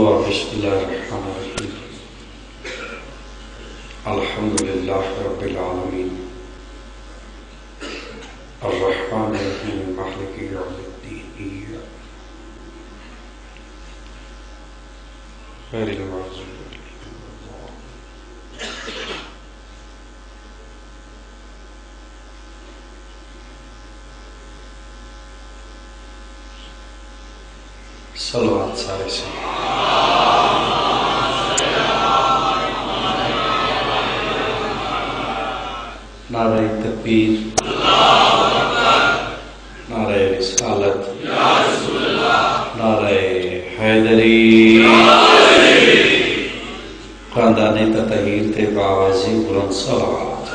دعا بسم اللہ الرحمن الرحیم الحمدللہ رب العالمین الرحمن الرحیم مالک یوم الدین غیر المغضوب صلوات سارے سے نعرہ تکبیر، نعرہ رسالت، نعرہ حیدری، خاندان تطہیر تے باوازی بلند صلوات۔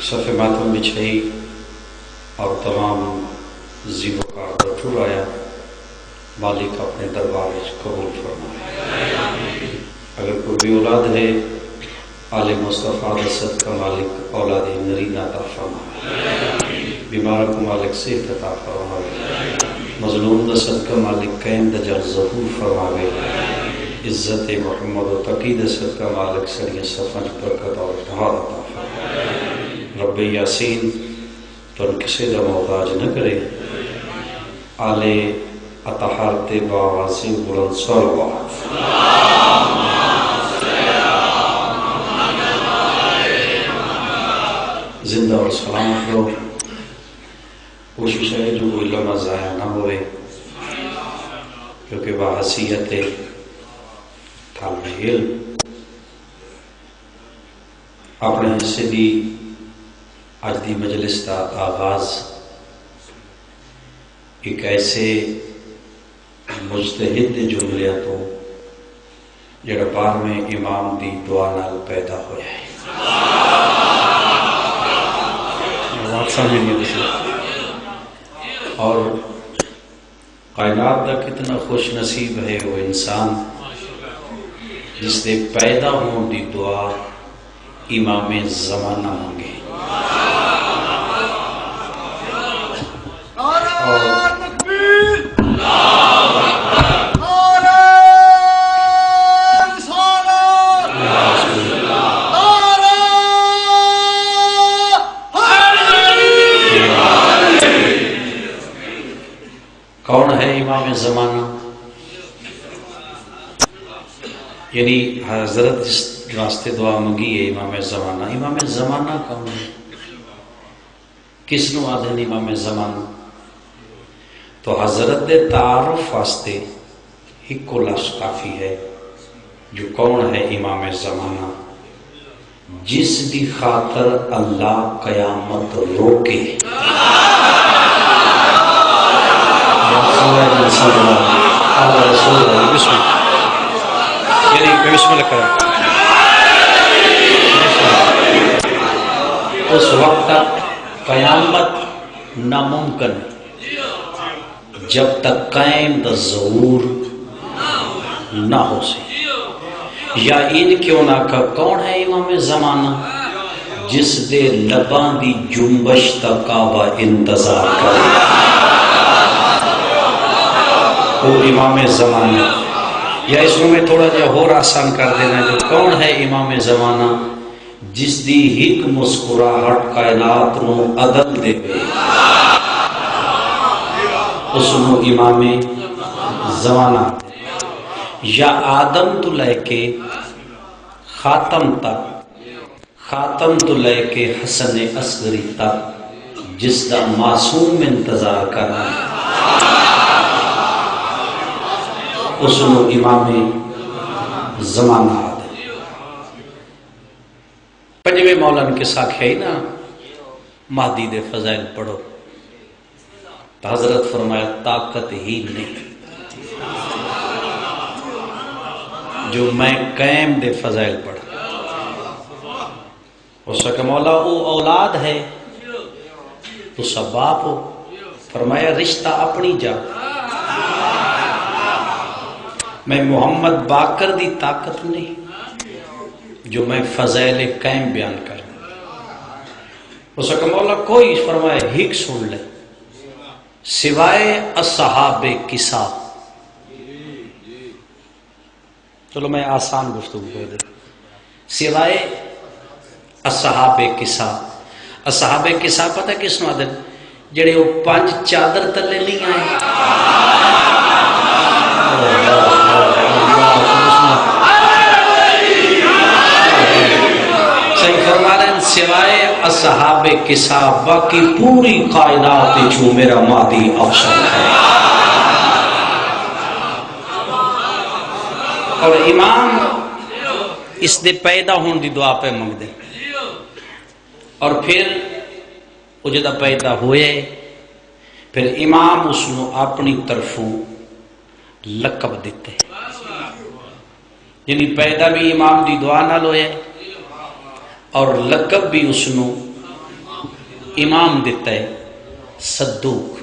صف ماتم بچھائی اور تمام زیب کا دفتر آیا، مالک اپنے دربار قبول فرمائے۔ اگر کوئی بھی اولاد ہے آل مصطفیٰ رسد کا مالک اولاد نرینہ عطا فرمائے، بیمار کو مالک صحت عطا فرمائے، مظلوم رسد کا مالک قیم دجر ظہور فرمائے، عزت محمد و تقی رسد کا مالک سری صفنج برکت اور اتحاد عطا فرمائے۔ رب یاسین تو کسی دا محتاج نہ کرے، آل اطہار تے باوازی بلند صلوات۔ زندہ اور سلامت رہو، کوشش ہے جو کوئی لمحہ ضائع نہ ہوئے، کیونکہ باحثیت طالب علم اپنے حصے دی اج دی مجلس کا آغاز ایک ایسے مجتہد دے جملیاں تو جڑا بار میں امام دی دعا نال پیدا ہویا ہے۔ اور کائنات دا کتنا خوش نصیب ہے وہ انسان جس دے پیدا ہون دی دعا امام زمانہ مانگے۔ کون ہے امام زمانہ؟ یعنی حضرت جس واسطے دعا منگی ہے امام زمانہ، امام زمانہ کون ہے؟ کس نو آدھن امام زمانہ؟ تو حضرت دے تعارف واسطے ایک کو لفظ کافی ہے، جو کون ہے امام زمانہ؟ جس دی خاطر اللہ قیامت روکے۔ بسم اللہ کریں۔ اس وقت تک قیامت ناممکن جب تک قائم دا ظہور نہ ہو سے، یا ان کیوں نہ کہ کون ہے امام زمانہ؟ جس دے لبان دی جنبش تا کعبہ انتظار کرے، وہ امام زمانہ۔ یا اس میں تھوڑا جا اور آسان کر دینا، جو کون ہے امام زمانہ؟ جس دی ہک مسکراہٹ کائنات نو عدل دے گئے، اس نو امام زمانہ۔ یا آدم تو لے کے خاتم تک، خاتم تو لے کے حسن اصغری تک جس دا معصوم انتظار کرنا، اس نو امام زمانہ۔ پنجویں مولانا کے ساتھ ہے نا مہدی دے فضائل پڑھو، تو حضرت فرمایا طاقت ہی نہیں جو میں قائم دے فضائل پڑھا۔ اس کا مولا او اولاد ہے تو سب باپ ہو، فرمایا رشتہ اپنی جا، میں محمد باقر دی طاقت نہیں جو میں فضائل قائم بیان کروں۔ اس کا مولا کوئی فرمایا ہک سن لے، سوائے اصحاب کسا. چلو میں آسان گفتگو کر دوں. سوائے اصحاب کسا. اصحاب کسا پتہ کس نو آدن؟ جڑے وہ 5 چادر تلے نہیں آئے. صحیح فرما رہے ہیں. سوائے اصحاب کسا باقی پوری کائنات جو میرا مادی افسر ہے. اور امام اس دے پیدا ہون دی دعا پہ منگ دے. اور پھر وہ جدہ پیدا ہوئے پھر امام اس نو اپنی طرفوں لقب دیتے. یعنی پیدا بھی امام دی دعا نال ہوئے اور لقب بھی اس نو امام دیتا ہے صدوق.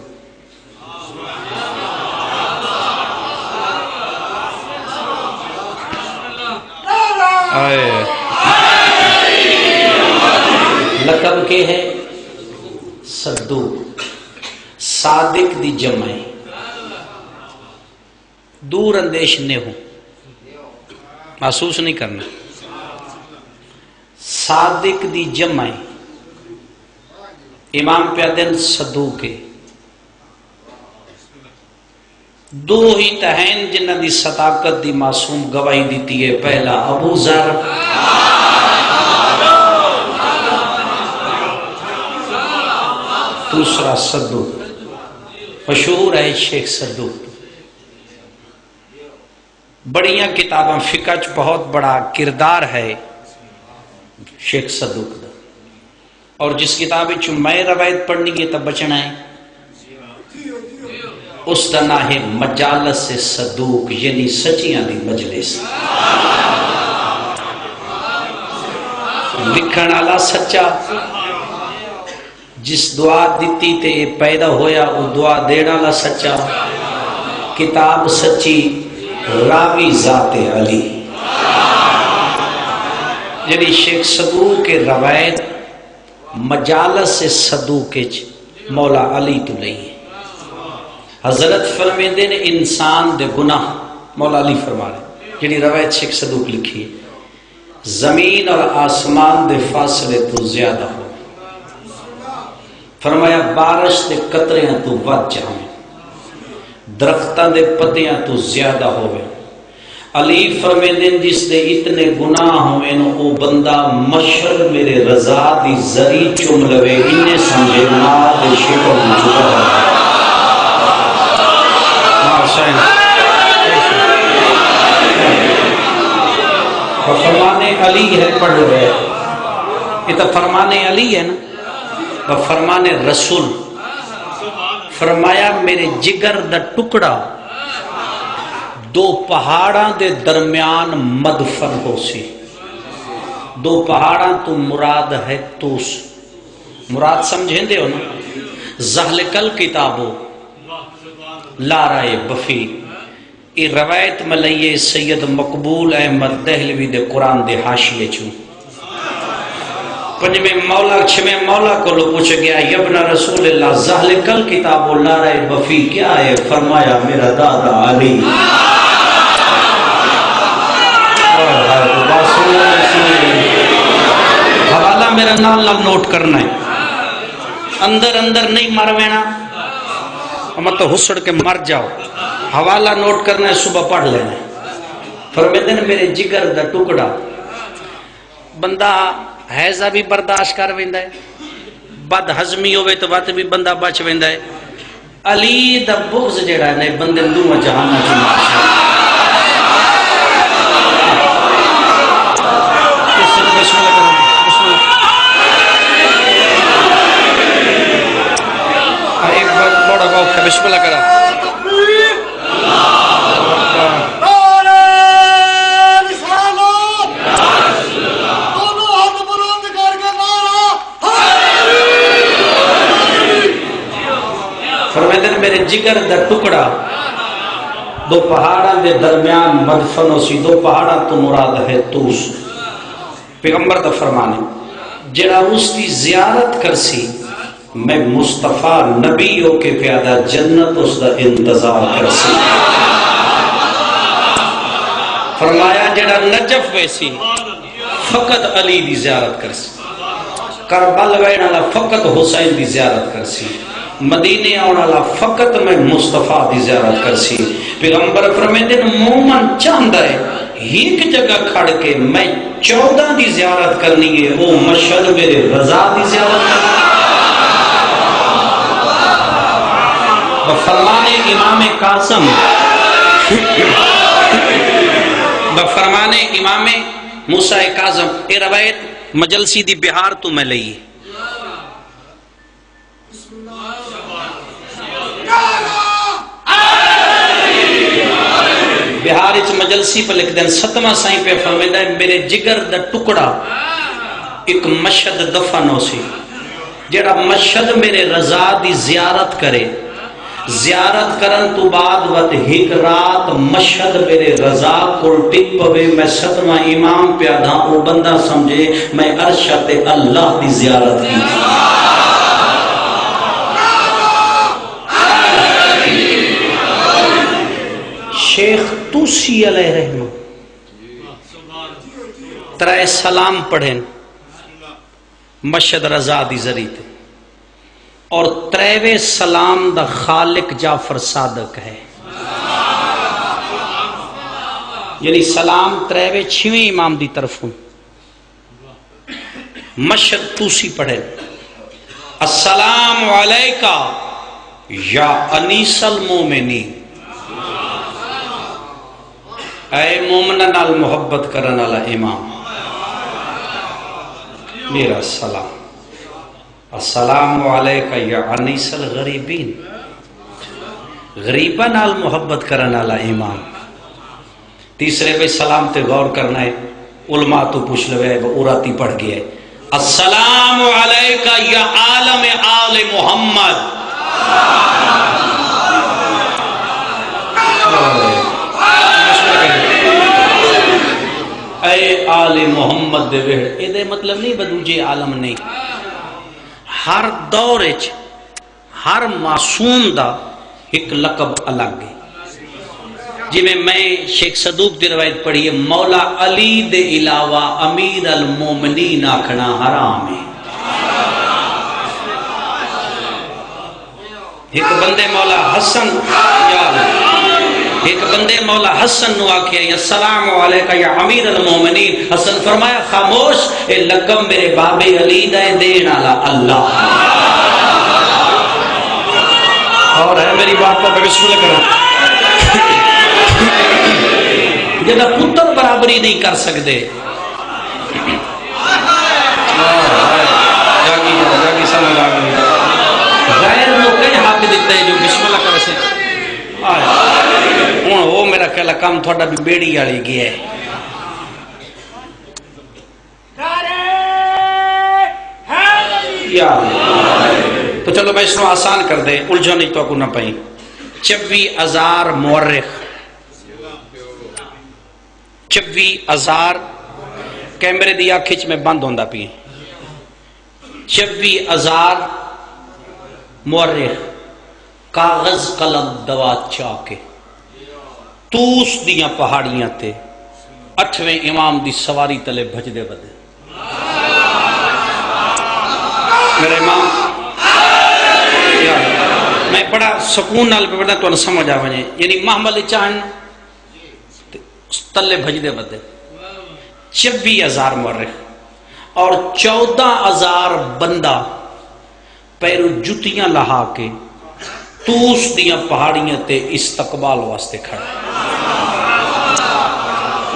لقب کے ہے صدوق. صادق دی جمع ہے. دور اندیش نے ہوں محسوس نہیں کرنا. صادق دی جمع ہے. امام پہ دن صدوق ہے. دو ہی تہین جنہ دی صداقت دی معصوم گواہی دیتی ہے. پہلا ابو ذر دوسرا صدوق. مشہور ہے شیخ صدوق. بڑیاں کتاباں فقہ چ بہت بڑا کردار ہے شیخ صدوق دا. اور جس کتاب چ میں روایت پڑھنی ہے تب بچنا ہے اس دا نام ہے مجالس صدوق یعنی سچیاں دی مجلس. لکھن والا سچا جس دعا دیتی تے پیدا ہویا وہ دعا دینا والا سچا. کتاب سچی راوی ذات علی. یعنی شیخ صدوق کے روایت مجالس صدوق مولا علی تو لئی ہے. حضرت فرمیندے نے انسان دے گناہ مولا علی فرما رہے جنہی روایت شیخ صدوق لکھی ہے زمین اور آسمان دے فاصلے تو زیادہ ہو. فرمایا بارش دے قطریاں تو ود جاویں درختاں دے پتیاں تو زیادہ ہوئے. علی فرمیندے جس دے اتنے گناہ ہوئے نو او بندہ مشر میرے رضا دی زری چم لوے انہیں سمجھے ماں دے شکر چکا ہے. فرمان علی ہے پڑھ رہے یہ تو فرمان علی ہے نا. فرمان رسول فرمایا میرے جگر دا ٹکڑا 2 پہاڑاں دے درمیان مدفن ہو سی. 2 پہاڑاں تو مراد ہے توس. مراد سمجھیں دے ہو نا. زہلکل کتابو لارائے بفی یہ روایت ملئیے سید مقبول احمد دہلوی دے قرآن دے حاشیے چوں. چھویں مولا کو لو پوچھ گیا یبن رسول اللہ زہلکل کتابو لارائے بفی کیا ہے؟ فرمایا میرا دادا علی. حوالہ میرا نال نوٹ کرنا ہے. اندر اندر نہیں مر وینا مت ہسڑ کے مر جاؤ. حوالہ نوٹ کرنا ہے صبح پڑھ لینا ہے. فرمیندے نے میرے جگر دا ٹکڑا. بندہ حیضہ بھی برداشت کر ویندا ہے بد ہضمی ہوئے تو وقت بھی بندہ بچ ویندا ہے. علی دا بغض جڑا ہے بندے دوواں جہاناں چ مار بسم اللہ کرا. فرمائے میرے جگر دا ٹکڑا 2 پہاڑاں دے درمیان مدفن ہو سی. 2 پہاڑاں تو مراد ہے توس. پیغمبر دا فرمانے جڑا اس کی زیارت کر سی میں مصطفیٰ نبی ہو کے پیادہ جنت اس دا انتظار کر سی. فرمایا جڑا نجف ویسی فقط علی دی زیارت کر سی، کربل وین والا فقط حسین دی زیارت کر سی، مدینے آنے والا فقط میں مصطفیٰ دی زیارت کر سی. پیغمبر فرمیندے مومن چاہتا ہے ایک جگہ کھڑ کے میں 14 دی زیارت کرنی ہے، وہ مشہد میرے رضا دی زیارت کرنی ہے. بفرمان امام قاسم، بفرمان امام موسیٰ کاظم، یہ روایت مجلسی دی بہار تو میں لئی. بہار اچ مجلسی پر لکھ دیں 7واں سائیں پہ فرمیدہ ہے میرے جگر دا ٹکڑا ایک مشہد دفن ہو سی، جڑا مشہد میرے رضا دی زیارت کرے، زیارت کرن تو بعد وقت ایک رات مشہد میرے رضا کو ٹک پوے، میں 7واں امام پیادہ او بندہ سمجھے میں عرشت اللہ دی زیارت کی. شیخ توسی علیہ رحمہ ترائے سلام پڑھیں مشہد رضا دی ذریعے، اور تریوے سلام دا خالق جعفر صادق ہے. یعنی سلام تریوے 6ویں امام دی طرفوں مشہد توسی پڑھیں السلام علیکہ یا انیس المومنین، اے مومنہ نال محبت کرن والا امام میرا سلام. السلام علیکہ یا انیس الغریبین، غریبہ نال محبت کرن والا امام. تیسرے پہ سلام تے غور کرنا ہے، علماء تو پوچھ لوے اوراتی پڑھ گیا ہے السلام علیکہ یا عالم آل محمد. اے آل محمد دے وحر، اے دے مطلب نہیں بدوجے عالم نہیں. ہر دور اچ ہر معصوم دا ایک لقب الگ ہے. جی میں شیخ صدوق دی روایت پڑھی ہے مولا علی دے علاوہ امیر المومنین آکھنا حرام ہے. ایک بندے مولا حسن ایک بندے مولا حسن نو آکھیا السلام علیکہ یا امیر المومنین. حسن فرمایا خاموش، اے لقب میرے بابے علی دا دین والا اللہ. اور ہے میری بات پر بسم اللہ کرنا جدا پتر برابری نہیں کر سکتے. غیر نو کئی حق دیتے ہیں جو بسم اللہ کر سے ہوں وہ میرا خیال کام تھوڑا بھی بیڑی والی گیا ہے. تو چلو میں اس کو آسان کر دے، الجھو نہیں تو کو نہ پئی. 24,000 مورخ، 24,000 کیمرے دی آنکھ میں بند ہوندا پی، 24,000 مورخ کاغذ قلم دوات چاہ کے توس دیاں پہاڑیاں تے 8ویں امام دی سواری تلے بھج دے بدے. میرے امام میں بڑا سکون نال پہ پڑھنا تو سمجھ آ وجے، یعنی محمل چاہن تلے بھج دے بدے. 24,000 مورخ اور 14,000 بندہ پیرو جتیاں لہا کے توس دیاں پہاڑیاں تے استقبال واسطے کھڑا.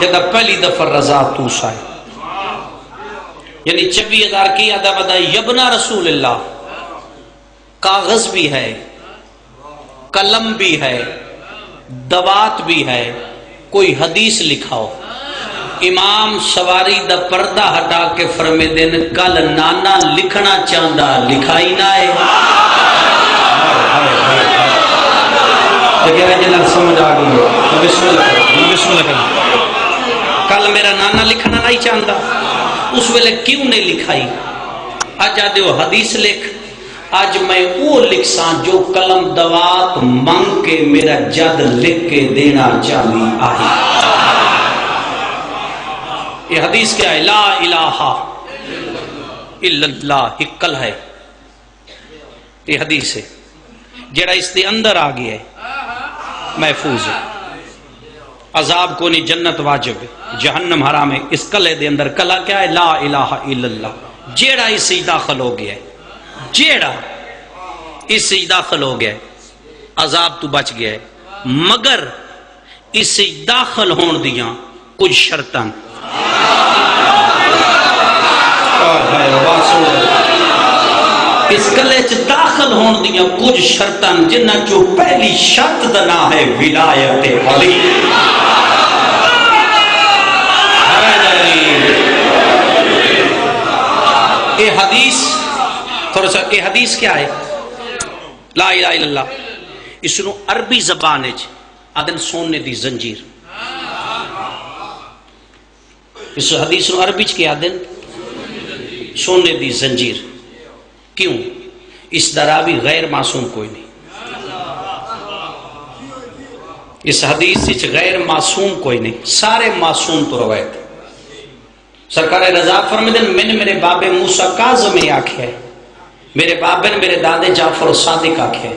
جدہ پہلی دفعہ رضا توس آئے، یعنی 24,000 کی آدھا بدہ یبنا رسول اللہ. کاغذ بھی ہے، قلم بھی ہے، دوات بھی ہے، کوئی حدیث لکھاؤ. امام سواری دا پردہ ہٹا کے فرمے دن کل نانا لکھنا چاہتا لکھائی نہ ہے. سمجھ آ گئی بسم اللہ کرنا. کل میرا نانا لکھنا نہیں چاہتا، اس ویلے کیوں نہیں لکھائی؟ اج آدھے وہ حدیث لکھ، اج میں وہ لکھساں جو قلم دوات منگ کے میرا جد لکھ کے دینا چاہی آئی. یہ حدیث کیا ہے؟ لا الہ الا اللہ ہکل ہے. یہ حدیث ہے جڑا اس دے اندر آ گیا ہے محفوظ ہے. عذاب کو نہیں، جنت واجب ہے، جہنم حرام ہے. اس کلے دے اندر کلا کیا ہے؟ لا الہ الا اللہ. جیڑا اس سے داخل ہو گیا ہے، جیڑا اس سے داخل ہو گیا ہے عذاب تو بچ گیا ہے، مگر اس سے داخل ہون دیاں کچھ شرطاں. اس کلے چ داخل ہون دیاں کچھ شرطاں جنہ جو پہلی شرط دا نام ہے ولایت علی. یہ حدیث تھوڑا سا، یہ حدیث کیا ہے؟ لا الہ الا اللہ. اس نو عربی زبان وچ آدن سونے دی زنجیر. اس حدیث نو عربی چ کیا آدن؟ سونے دی زنجیر. کیوں؟ اس دراوی غیر معصوم کوئی نہیں. اس حدیث وچ غیر معصوم کوئی نہیں، سارے معصوم تو روایت. سرکار رضا فرماتے ہیں میں نے میرے بابے موسیٰ کاظم آکھیا ہے، میرے بابے نے میرے دادے جعفر صادق آکھیا ہے،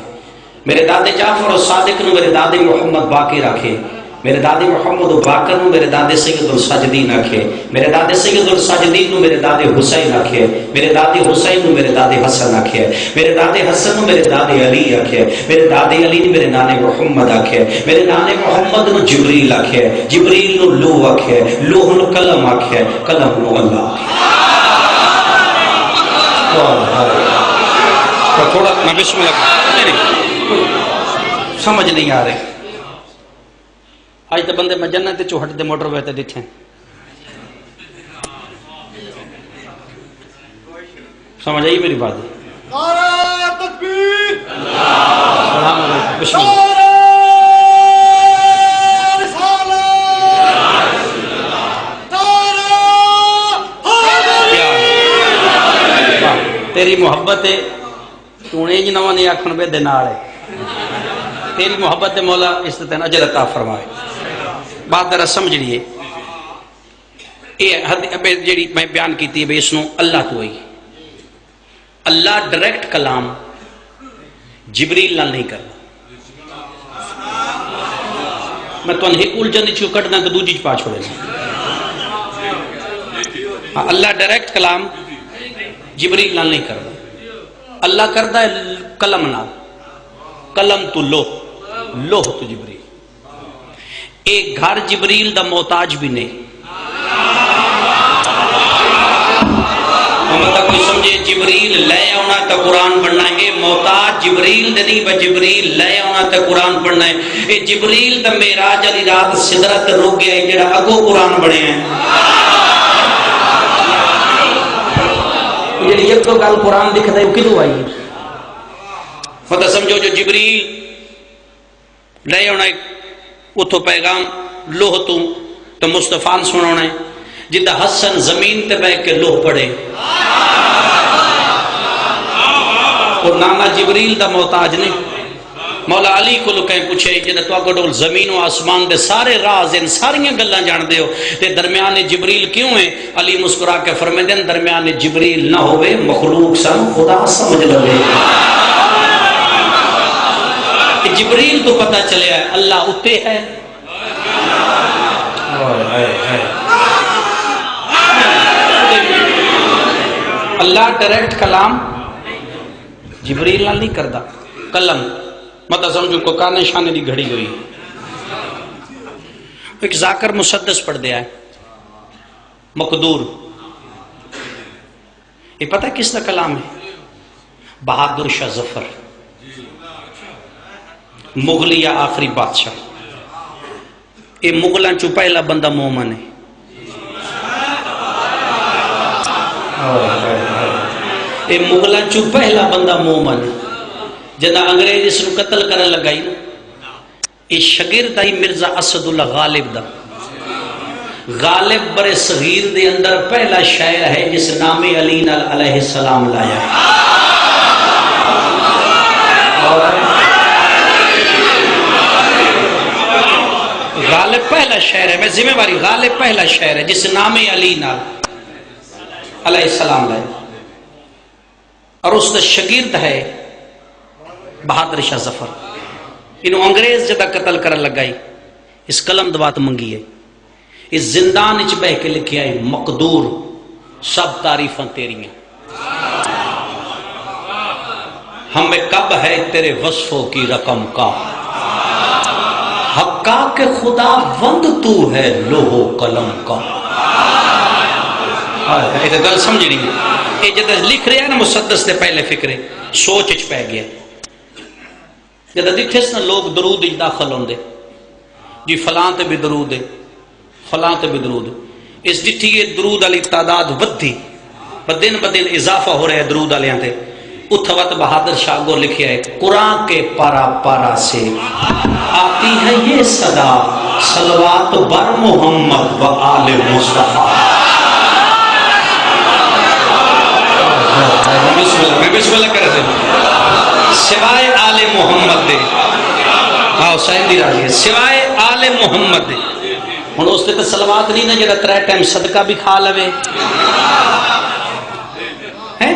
میرے دادے جعفر صادق نو میرے دادے محمد باقر آکھے، میرے دادے محمد باقر نو میرے دادے سید الساجدین آکھے، میرے دادے سید الساجدین نو میرے دادے حسین آکھے، میرے دادے حسین نو میرے دادے حسن آکھے، میرے دادے حسن نو میرے دادے علی آکھے، میرے دادے علی نے میرے نانے محمد آکھے، میرے نانے محمد نو جبریل آکھے، جبریل نو لوح آکھے، لوح نو قلم آکھے، قلم نو اللہ آکھے. تھوڑا میں بسم اللہ سمجھ نہیں آ رہے. آج تو بندے میں جنت چو ہٹ دے موٹر وے تے ڈٹھے. سمجھ آئی میری بات؟ نعرہ تکبیر، السلام علیکم. بسم اللہ. تیری محبت ہے تو انہیں جی نواں نہیں آکھن بے دینار ہے. تیری محبت ہے مولا اس تے اجر عطا فرمائے. بات ذرا سمجھ لیے. یہ جڑی میں بیان کیتی ہے اس نو اللہ تو ہوئی. اللہ ڈائریکٹ کلام جبریل نال نہیں کرنا. میں تو ایک الجھن چوں کڈنا تے دوجی چ پا چھوڑے. اللہ ڈائریکٹ کلام جبریل نال نہیں کرنا. اللہ کرتا ہے قلم نال. قلم تو لوح، لوح تو جبریل. ایک گھر جبریل دا محتاج بھی نہیں. مطلب کوئی سمجھے جبریل لے آنا تو قرآن پڑھنا ہے. محتاج جبریل دے نہیں، جبریل لے آنا تو قرآن پڑھنا ہے. یہ جبریل دا معراج والی رات سدرت رک گیا ہے جڑا اگوں قرآن بنے ہیں. جڑی ایک تو گل قرآن دکھتا ہے وہ کدوں آئی ہے؟ مطلب سمجھو جو جبریل لے آنا اتو پیغام لوح تو مصطفیٰ سنانا ہے جدا حسن زمین تے بیٹھ کے لوح پڑے. اور نانا جبریل دا محتاج نہیں. مولا علی کو کہیں پوچھے جدا تو اگڑول زمین و آسمان دے سارے راز ان ساریاں گلاں جان دے ہو تے درمیان جبریل کیوں ہے؟ علی مسکرا کے فرماتے ہیں درمیان جبریل نہ ہوئے مخلوق سن خدا سمجھ لے. جبریل تو پتہ چلیا ہے اللہ اتے ہے. اللہ ڈائریکٹ کلام جبریل نال نہیں کردا. قلم مطلب سمجھو کو کانے شانے دی گھڑی ہوئی. ایک ذاکر مسدس پڑھ دیا ہے مقدور. یہ پتہ کس کا کلام ہے؟ بہادر شاہ ظفر مغلیہ آخری بادشاہ. یہ مغلاں چو پہلا بندہ مومن ہے. یہ مغلاں چو پہلا بندہ مومن ہے. جدا انگریز اس کو قتل کرنے لگائی نا یہ شگرد آئی مرزا اسد اللہ غالب دا. غالب بر صغیر دے اندر پہلا شاعر ہے جس نام علی علیہ السلام لایا. غالب پہلا شہر ہے، میں ذمہ واری، غالب پہلا شہر ہے جس نام علی نال علیہ السلام لائے، اور اس کا شگرد ہے بہادر شاہ ظفر. انہوں انگریز جدہ قتل کرن لگائی، اس قلم دوات منگی ہے، اس زندان اچ بہ کے لکھیا ہے مقدور سب تعریفاں تیری ہیں، ہمیں کب ہے تیرے وصفوں کی رقم کا، حقا کہ خدا وند تو ہے لوہو قلم کا. یہ گل سمجھ نہیں، یہ جدہ لکھ رہے ہیں نا مسدس دے پہلے فکرے سوچ اچ پہ گیا. جدہ دیکھے نا لوگ درود اچ داخل ہوندے، جی فلاں تے بھی درود ہے، فلاں تے بھی درود ہے. اس ڈٹھی یہ درود علی تعداد ودھی، بدن بدن اضافہ ہو رہا ہے درود علیاں تے. اتھوت بہادر شاہ کو لکھیا ہے قرآن کے پارا پارا سے آتی ہے یہ صدا، صلوات بر محمد و آل مصطفیٰ. میں بسم اللہ کر رہے ہیں سوائے آل محمد دے، ہاں حسین دی راضی ہے، سوائے آل محمد دے. ہن اس تے تے صلوات نہیں نا جڑا 3 ٹائم صدقہ بھی کھا لوے ہیں.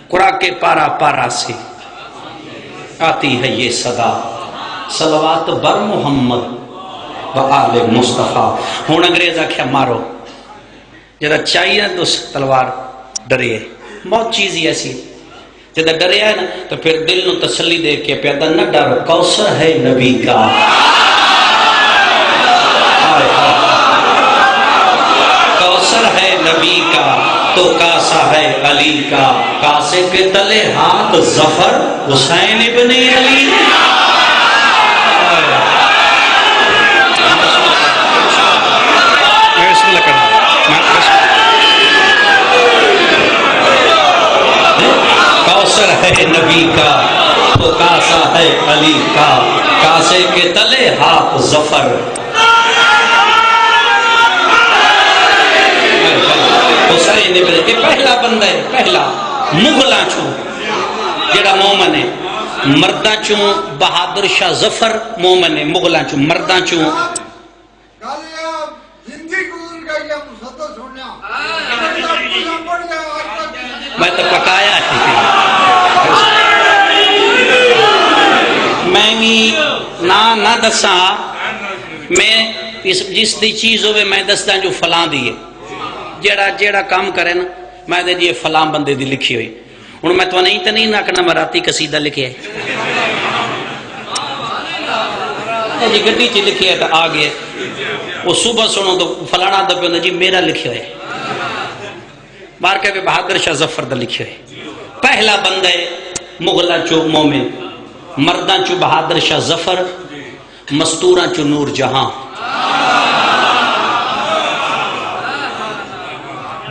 قرآن کے پارا پارا سے آتی ہے یہ صدا، صلوات بر محمد و آل مصطفیٰ. ہن انگریز آکھیا مارو، جدہ چاہیے تو تلوار ڈرے، بہت چیز ہی ایسی جدہ ڈرے ہے نا تو پھر دل نو تسلی دے کے پیدا نہ ڈر، کوثر ہے نبی کا. کوثر ہے نبی کا تو کاسا ہے علی کا، کاسے کے تلے ہاتھ ظفر حسین ابن علی. کوثر ہے نبی کا تو کاسا ہے علی کا، کاسے کے تلے ہاتھ ظفر. حسین ابن یہ پہلا بندہ ہے، پہلا مغلاں چوں جڑا مومن ہے. مرداں چوں بہادر شاہ ظفر مومن ہے، مغلاں چوں مرداں چوں میں تو پکایا ہے. میں بھی نہ دساں، میں جس دی چیز ہوئے میں دستا جو فلاں دی ہے، جیڑا کام کرے نا میں دے جی فلاں بندے دی لکھی ہوئی. ہن میں تو نہیں نہ مراتی قصیدہ لکھے ہے جی گڈی چ لکھی ہے تو آ گئے، وہ صبح سنو تو فلانا دبے ہوتا جی میرا لکھے ہوئے، بار کہ بہادر شاہ ظفر دا لکھے ہوئے. پہلا بندہ ہے مغلاں چو مومن، مرداں چو بہادر شاہ ظفر، مستوراں چو نور جہاں.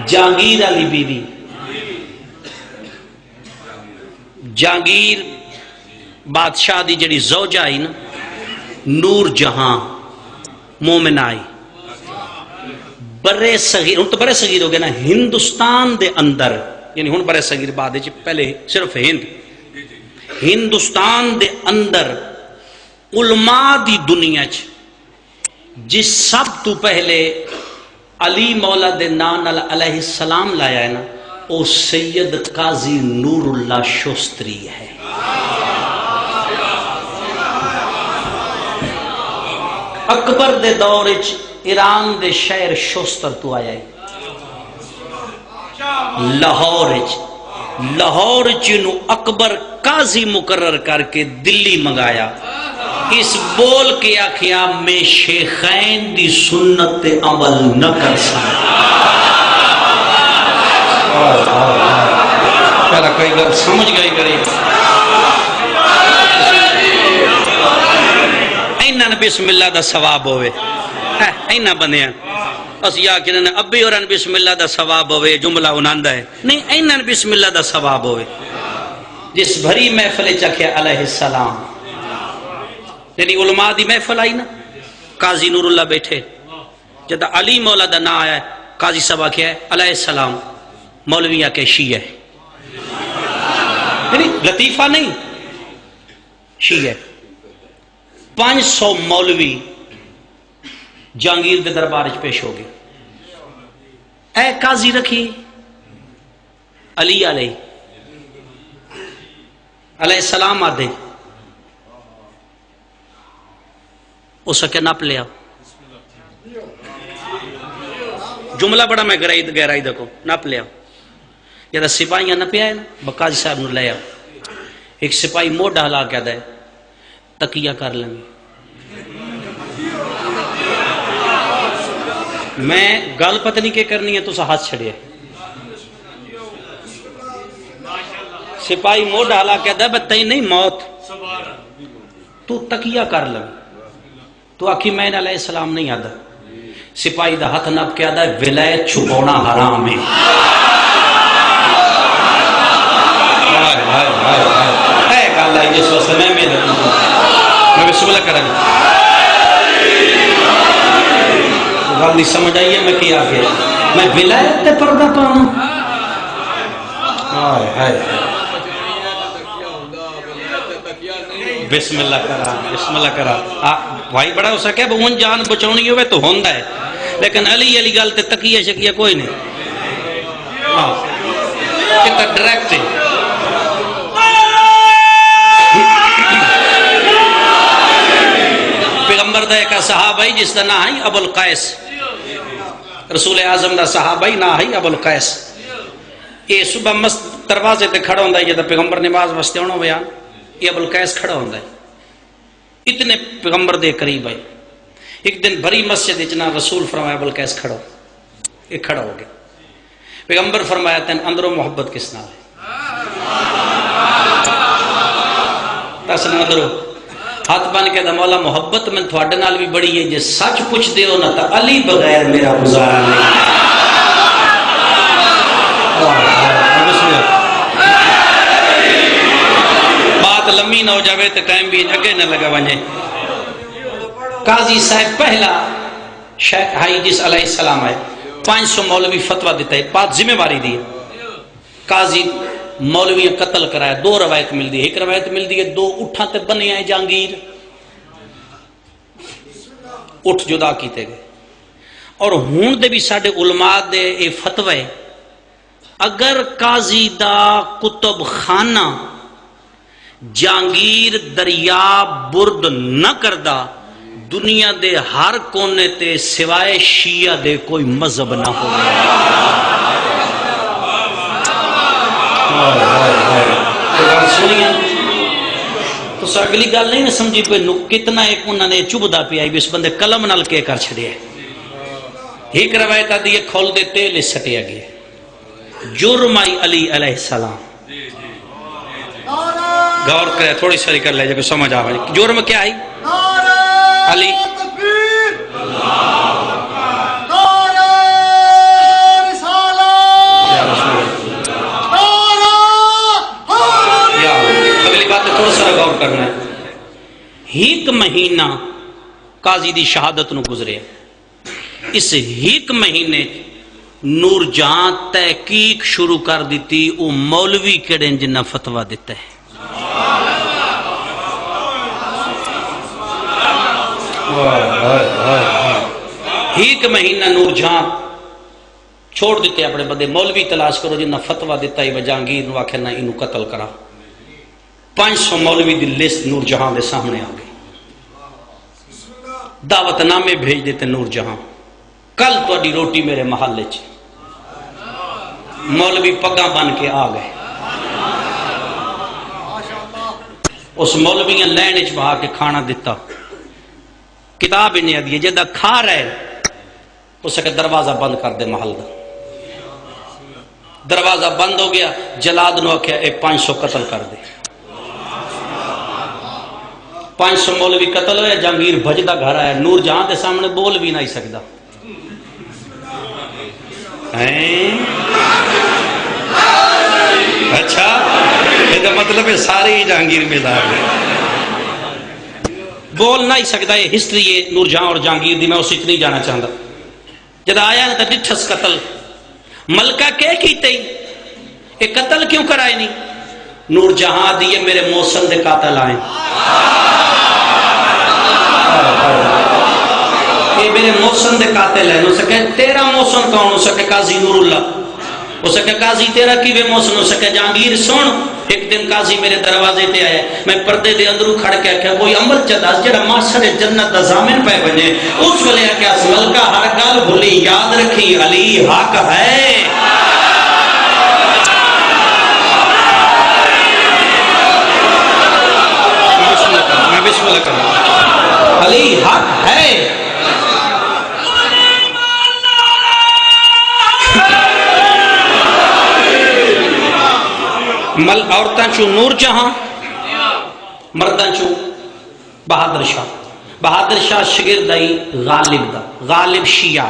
جہانگیر علی بیوی، جہانگیر بادشاہ دی جڑی زوجہ آئی نا نور جہاں مومن آئی. برے صغیر، ہن تو برے صغیر ہو گئے نا ہندوستان دے اندر، یعنی ہن برے صغیر بعد پہلے صرف ہندوستان دے اندر علماء دی دنیا چ جس سب تو پہلے علی مولا دے نام علیہ السلام لایا ہے نا او سید قاضی نور اللہ شوستری ہے. اکبر دے دور وچ ایران دے شہر شوستر تو آیا ہے، لاہور چنو اکبر قاضی مقرر کر کے دلی منگایا. اس بول کے آکھیا میں شیخین دی سنت عمل نہ کر سکتا. پہلا کوئی گل سمجھ گئی کرے اینا بسم اللہ دا ثواب ہوئے، اینا بندیاں اس یا کہ ابی اور بسم اللہ دا ثواب ہوئے جملہ اناندہ ہے نہیں، اینا بسم اللہ دا ثواب ہوئے. جس بھری محفل چکھے علیہ السلام، یعنی علماء دی محفل آئی نا، قاضی نور اللہ بیٹھے، جدہ علی مولا دا نا آیا ہے، قاضی صاحب کیا ہے علیہ السلام، مولویہ کے شیعہ ہے، یعنی لطیفہ نہیں شیعہ. 500 مولوی جہانگیر دے دربار وچ پیش ہو گئے. اے قاضی رکھی علی علیہ السلام آدھے اس کے نپ لیا. جملہ بڑا میں گہرائی دیکھو. نپ لیا جب سپاہیاں نپیا ہے نا بقاضی صاحب نو لیا. ایک سپاہی موڈا ہلا کے دے تکیہ کر لیں. میں گل پتہ نہیں کہ کرنی ہے تو ہاتھ چھڑے. سپاہی موڈا ہلا کے دے بتائی نہیں موت تو تکیہ کر لیں. تو آخی میں علیہ السلام نہیں آدھا. سپاہی دا ہاتھ نپ کے آدھا ولایت چھپونا حرام ہے. جس وقت میں بسم اللہ کریں گل نہیں سمجھ آئیے میں کیا کہ میں ولایت تے پردہ پاؤں. بسم اللہ کرا بسم اللہ کرا. بھائی بڑا ہو سکے ان جان بچاؤنی ہوئے تو ہوندا ہے لیکن علی علی گل تے تکیہ شکیہ کوئی نہیں. کتا ڈائریکٹ پیغمبر دا ایک صحابہ جس دا نام ہے ابو القیس. رسول اعظم دا صحابہ نام ہے ابو القیس. یہ صبح دروازے تے کھڑا ہوندا ہے جب پیغمبر نماز واسطے آنا ہوا یہ ابو القیس کھڑا ہوندا ہے. اتنے پیغمبر دے قریب ہے. ایک دن بھری مسجد اتنا رسول فرمایا ابو القیس کھڑا. یہ کھڑا ہو گیا. پیغمبر فرمایا تین اندروں محبت کس نال ہے. تسن اندروں ہاتھ بن کے دا مولا محبت میں تھوڑے نال بھی بڑی ہے. جے سچ پوچھ دیو نہ تا علی بغیر میرا گزارا نہیں. بات لمبی نہ ہو جاوے تو ٹائم بھی اگے نہ لگا ونجے. قاضی صاحب پہلا شیخ ہائی جس علیہ السلام آئے 500 مولوی فتوہ دیتا ہے. بات ذمہ واری دی. قاضی مولوی قتل کرایا. 2 روایت مل دی. ایک روایت مل دی ہے 2 اٹھاں تے بنے آئے جہانگیر اٹھ جدا کیتے گئے. اور ہون دے بھی ساڑھے علماء دے اے فتوہ ہے اگر قاضی دا کتب خانہ جہانگیر دریا برد نہ کردہ دنیا دے ہر کونے تے سوائے شیعہ دے کوئی مذہب نہ ہو. تو اگلی گل نہیں سمجھی پہ کتنا ایک انہوں نے چبدا پہ آئی اس بندے قلم نال کے کر چھڑیا. ایک روایت آدھی ہے کھول دے تیل سٹیا گیا. جرم آئی علی علیہ السلام. غور کرے تھوڑی ساری کر لے جب سمجھ آ. جرم کیا آئی علی غور کرنا ہے. ایک مہینہ قاضی دی شہادت نو گزرے. اس ایک مہینے نور جہاں تحقیق شروع کر دیتی او مولوی کیڑے جنہ فتوہ دیتا ہے. ایک مہینہ نور جہاں چھوڑ دیتے اپنے بندے. مولوی تلاش کرو جنہ فتوہ دیتا ہے جہانگیر نو آخر نہ انہوں قتل کرا. 500 مولوی دی لسٹ نور جہاں دے سامنے آ گئی. دعوت نامے بھیج دیتے نور جہاں کل تہاڈی روٹی میرے محلے چ. مولوی پگاں بن کے آ گئے. اس مولوی نے لین چ بہا کے کھانا دیتا. کتاب انہیں دی جدا کھا رہے اس کے دروازہ بند کر دے محل دا. دروازہ بند ہو گیا. جلاد نو آخیا اے 500 قتل کر دے. 500 مولوی قتل ہوئے. جہانگیر بھجدا گھر آیا. نور جہاں دے سامنے بول بھی نہیں سکتا. اچھا یہ مطلب ہے ساری جہانگیر میں دار بول نہیں سکتا. یہ ہسٹری ہے نور جہاں اور جہانگیر دی. میں اس نہیں جانا چاہتا. جب آیا تو ڈٹھس قتل. ملکہ کے کیتے یہ قتل کیوں کرائے نہیں؟ نور جہاں دیے میرے موسم دے قاتل آئیں. یہ میرے موسن دے قاتل ہیں. ہو سکے تیرا موسن کون؟ ہو سکے قاضی نور اللہ. ہو سکے قاضی تیرا کی بے موسن. ہو سکے جہانگیر. سن ایک دن قاضی میرے دروازے تے آیا. میں پردے دے اندروں کھڑ کے آکھیا کوئی عمل چدا جڑا معاشر جنت دا ضامن پہ بنے. اس ویلے آکھیا ملکہ ہر گل بھلی یاد رکھی علی حق ہے. بسم اللہ کریں. علی حق ہے. مل عورتاں چو نور جہاں، مرداں چو بہادر شاہ. بہادر شاہ شگرد آئی غالب دا. غالب شیعہ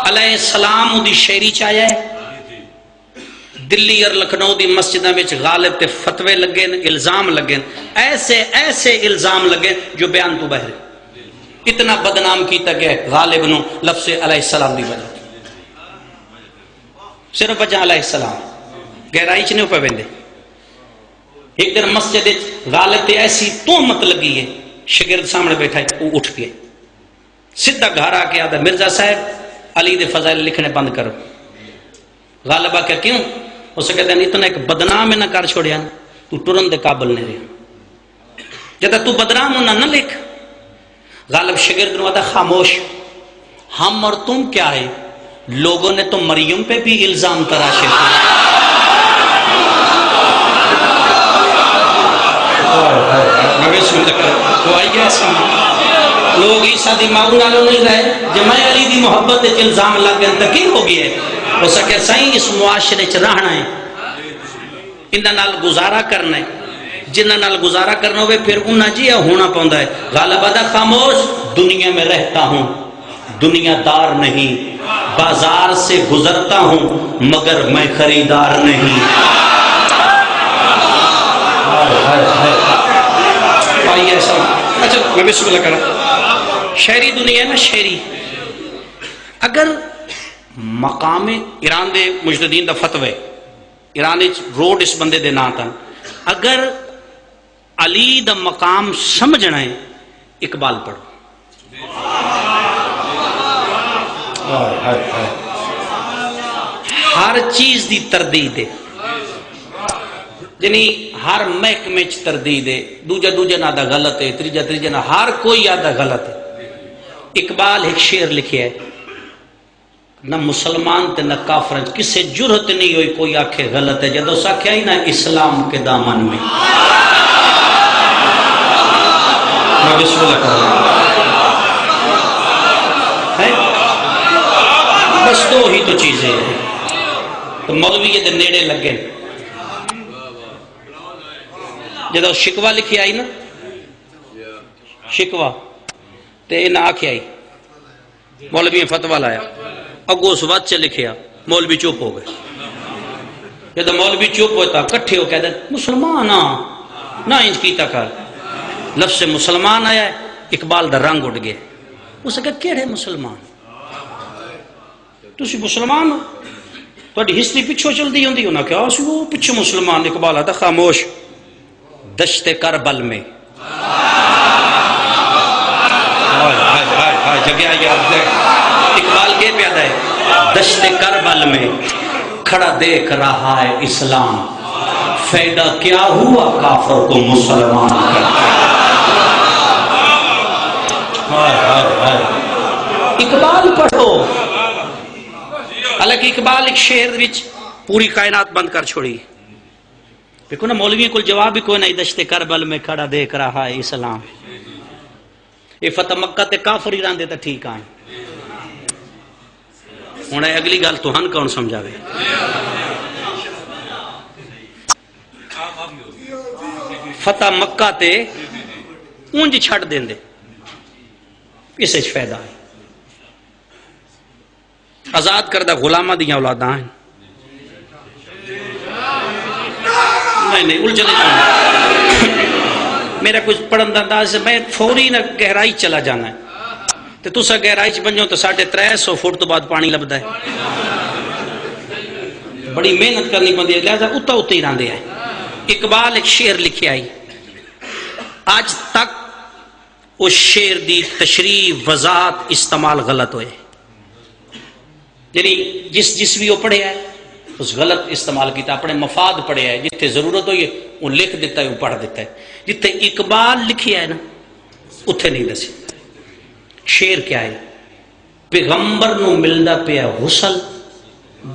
علیہ السلام دی شہری چاہیا ہے. دلی اور لکھنؤ دی مسجدہ میں غالب تے فتوے لگے، الزام لگے، ایسے ایسے الزام لگے جو بیان تو بہرے. اتنا بدنام کیتا کہ غالب نو لفظ علیہ السلام دی وجہ، صرف وجہ علیہ السلام. گہرائی چ نہیں پہ ویندے. ایک دن مسجد غالب تے ایسی تہمت لگی ہے، شگرد سامنے بیٹھا ہے، وہ اٹھ گئے سیدھا گھر آ کے آدھا مرزا صاحب علی دے فضائل لکھنے بند کرو. غالب آ کے کیوں؟ اسے کہتے ہیں اتنا ایک بدنام نہ کر چھوڑیا، تو ٹرن دے قابل نہیں رہا. جدا تو بدنام ہونا نہ لکھ. غالب شگرد نے آدھا خاموش، ہم اور تم کیا ہے؟ لوگوں نے تو مریم پہ بھی الزام تراشے تھے. لوگ عیسیٰ دی ماں نالوں نہیں رہے جمع علی دی محبت الزام لگ گئے تقیر ہو گئی ہے. ہو سکے سائیں اس معاشرے چ رہنا ہے، انہاں نال گزارا کرنا ہے. جنہاں نال گزارا کرنا ہوئے پھر انہاں جی ہونا پوندا ہے. غالب آدھا خاموش، دنیا میں رہتا ہوں، دنیا دار نہیں، بازار سے گزرتا ہوں مگر میں خریدار نہیں. اچھا میں بسم اللہ کرا. شہری دنیا ہے نا، شہری. اگر مقام ایران دے مجتہدین دا فتوی ایران روڈ اس بندے دے نا تن، اگر علی دا مقام سمجھنا ہے اقبال پڑھو. ہر چیز دی تردید ہے، یعنی ہر محکمے چ تردید ہے. دوجا دوجا نہ دا غلط ہے، تیجا تیجا نہ، ہر کوئی آدھا غلط ہے. اقبال ایک شعر لکھیا ہے، نہ مسلمان تے نہ کافر کسے جرت نہیں ہوئی کوئی آکھے غلط ہے جدو ساکھیا ہی نہ اسلام کے دامن میں. میں بسم اللہ کروں. بس دو ہی تو چیزیں ہیں. تو مولوی یہ نیڑے لگے جدو شکوہ لکھی آئی نا، شکوہ تے نہ آکھے آئی، مولوی فتوہ لایا، اگو اس وقت سے لکھیا، مولوی چوپ ہو گئے. جدو مولوی چوپ ہوتا کٹھے ہو کہتے مسلمان نہ انج کیتا کر. لفظ مسلمان آیا ہے، اقبال دا رنگ اٹھ گئے. اسے کہا کیڑے مسلمان؟ تسی مسلمان ہو، تہاڈی ہسٹری پچھو چل دی ہوندی ہونا کیا اسی وہ پچھو مسلمان. اقبال آتا خاموش، دشت کربل میں جگہ یاد ہے. اقبال کے پیادہ ہے، دشت کربل میں کھڑا دیکھ رہا ہے اسلام، فائدہ کیا ہوا کافر کو مسلمان کرتا. اقبال پڑھو. حالانکہ اقبال ایک شعر وچ پوری کائنات بند کر چھوڑی. دیکھو نا مولوی کو جواب بھی کوئی نہیں، دشت کربل میں کھڑا دیکھ رہا ہے اسلام. یہ فتح مکہ تے کافر ہی راندے تا ٹھیک آئیں. ہوں اگلی گل تو ہن کون سمجھاوے. فتح مکہ تے اونج چھڑ دین دے، اسے فائدہ ہے. آزاد کردہ غلامہ دیاں اولاداں ہیں. نہیں الجھنے میرا کچھ پڑھن دا انداز ہے، میں فوری نہ گہرائی چلا جانا ہے. تو تسا گہرائی چ بنجو تو 350 فٹ تو بعد پانی لبدا ہے. بڑی محنت کرنی پندی ہے، لہذا اتا ہی رہندے ہیں. اقبال ایک شعر لکھیا آئی، آج تک اس شعر دی تشریح وضاحت استعمال غلط ہوئے، یعنی جس بھی وہ پڑھیا ہے اس غلط استعمال کیتا، اپنے مفاد پڑھیا ہے، جتنے ضرورت ہوئی ہے وہ لکھ دیتا ہے، وہ پڑھ دیتا ہے، جتنے اقبال لکھیا ہے نا اتنے نہیں دسی۔ شعر کیا ہے؟ پیغمبر نو ملدا پیا غسل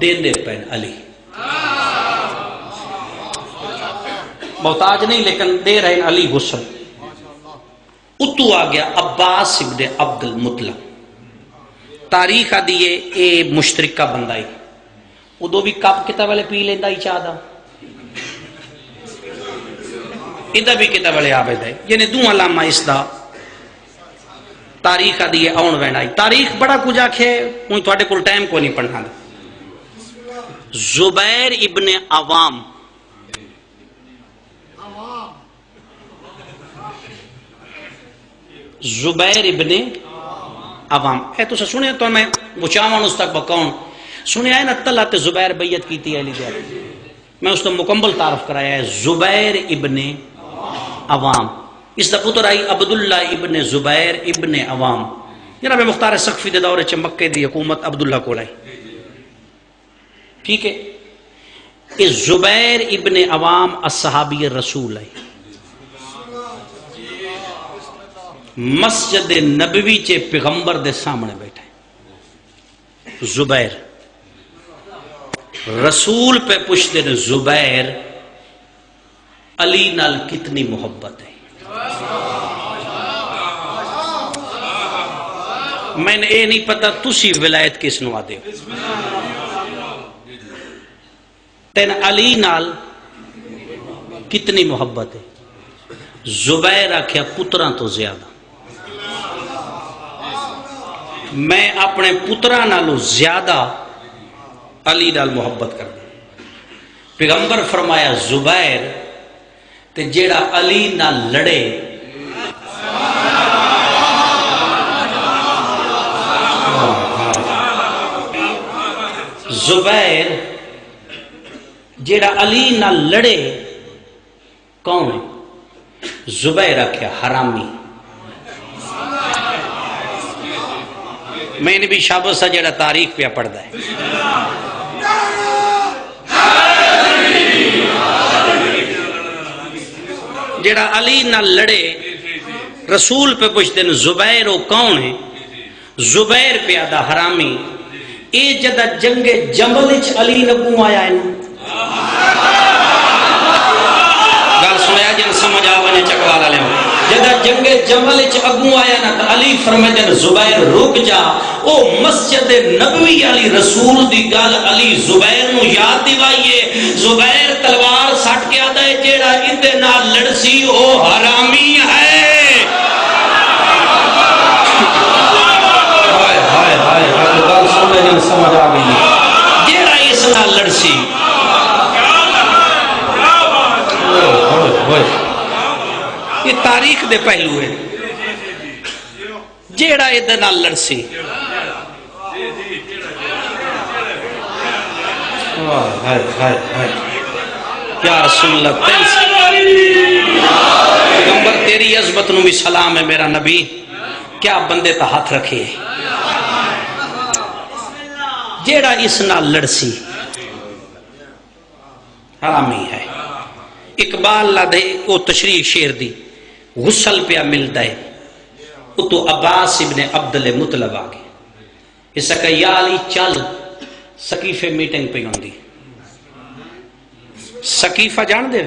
دیندے پین علی، محتاج نہیں لیکن دے رہے ہیں علی غسل۔ اتو آ گیا عباس ابن عبد المطلب، تاریخ آدھی ہے اے مشترکہ بندہ ہی، ادو بھی کپ کتاب والے پی لینا ہی چاہتا، ادھر بھی کتاب والے عابد ہے، یعنی دو علامہ اس دا تاریخ آدھی ہے آن وینا ہی۔ تاریخ بڑا کچھ آکھے ہوں تھوڑے کول ٹائم کو نہیں پڑھنا دا۔ زبیر ابن عوام، زبیر ابن عوام اے تو سنے تو میں بچاون اس تک بکون سنیا ہے نا، طلحہ تے زبیر بیعت کیتی ہے علی دے، میں اس کو مکمل تعارف کرایا ہے۔ زبیر ابن عوام، اس دا پتر آئی عبداللہ ابن زبیر ابن عوام، جناب مختار سقفی دے دور چ مکے دی حکومت عبداللہ کو لائی، ٹھیک ہے۔ اس زبیر ابن عوام الصحابی الرسول ہے، مسجد نبوی چے پیغمبر دے سامنے بیٹھے، زبیر رسول پہ پوچھتے ہیں زبیر علی نال کتنی محبت ہے؟ میں نے یہ نہیں پتا تسی ولایت کس نو آدے ہو، تین علی نال کتنی محبت ہے؟ زبیر آکھیا پتراں تو زیادہ، میں اپنے پتراں نالوں زیادہ علی نال محبت کرتا۔ پیغمبر فرمایا زبیر تے جیڑا علی نال لڑے زبیر جیڑا علی نال لڑے کون ہے؟ زبیر آکھیا حرامی۔ میں نے بھی شابت سا جیڑا تاریخ پہ پڑھتا ہے، جیڑا علی نہ لڑے رسول پہ پوچھتے ہیں زبیر وہ کون ہے؟ زبیر پہ آدھا حرامی۔ اے جدہ جنگ جمل اچ علی نبو آیا ہے نا، گل سنیا جن سمجھ آوانے چکوالا لے جدہ جنگ جمل اچ اگو آیا نا تو علی فرمائے دن زبیر رک جا، او مسجد نبوی علی رسول دی گل علی زبیر نو یاد دیوائیے۔ زبیر تلوار سٹ کے آدھا ہے جیڑا اندے نال لڑسی او حرامی ہے۔ ہائے ہائے ہائے گل سننے جن سمجھ آ گئی، جیڑا اس نال لڑسی یہ تاریخ دے پہلو ہے، جیڑا ادھر نال لڑسی یا رسول اللہ پیغمبر تیری عظمت نو بھی سلام ہے میرا نبی، کیا بندے تا ہاتھ رکھے، جیڑا اس نال لڑسی حرامی ہے۔ اقبال لا دے او تشریح شعر دی، غسل پیا ملتا ہے تو عباس ابن عبد المطلب آگے اس کا یا علی چل سقیفے میٹنگ پہ ہوندی، سقیفہ جان دے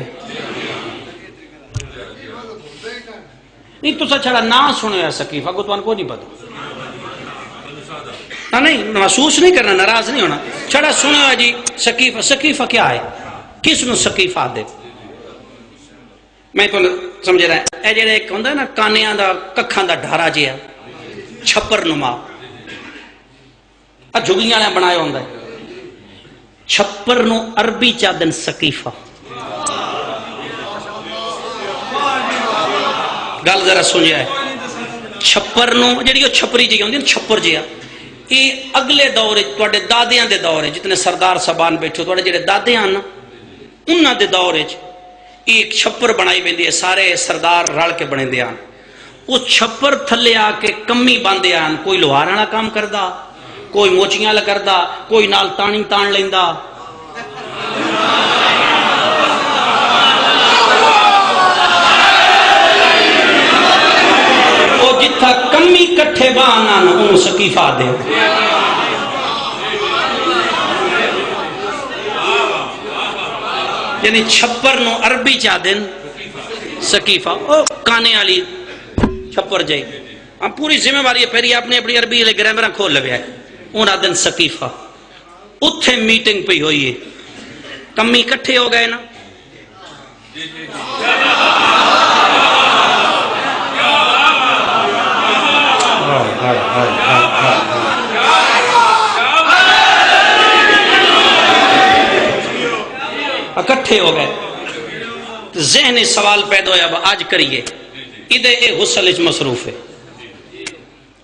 نہیں تو چھڑا نہ سنے ہے سقیفہ کو تو نہیں پتا، نہیں محسوس نہیں کرنا، ناراض نہیں ہونا، چھڑا سنے ہے جی سقیفہ۔ سقیفہ کیا ہے؟ کس نو سقیفہ دے؟ میں تو سمجھ رہا ہے اے جڑے ایک ہوندا ہے نا کانیاں دا ککھاں دا ڈھارا جیا چھپر نما جھگیاں نے بنایا ہوندا ہے، چھپر نو عربی چا دن سقیفہ۔ گل ذرا سمجھا ہے، چھپر نو جڑی چھپری جی ہوندی نا چھپر جیا، یہ اگلے دور تواڈے دادیاں دے دور جتنے سردار صاحبان بیٹھے تواڈے جڑے دادے ہیں نا انہاں دے دور ایک چھپر بنائی ویندی ہے، سارے سردار رل کے بنے دے آن، اس چھپر تھلے آ کے کمی باندھے آن، کوئی لوہار والا کام کردا، کوئی موچیاں والا کردا، کوئی نال تانی تان لیندا۔ وہ جتھا کمی کٹھے بانن انہوں سقیفہ دے، یعنی چھپر نو عربی چاہ دیں سقیفہ، او کانے والی چھپر جائی، ہم پوری ذمہ واری ہے، پہری آپ نے اپنی عربی لے گرامر کھول لگے ہے، انہاں دن سقیفہ، اتھے میٹنگ پہ ہوئی ہے، کمی کٹھے ہو گئے نا، اکٹھے ہو گئے، ذہنی سوال پیدا ہویا اب آج کریے، ادھے اے غسل اچ مصروف ہے،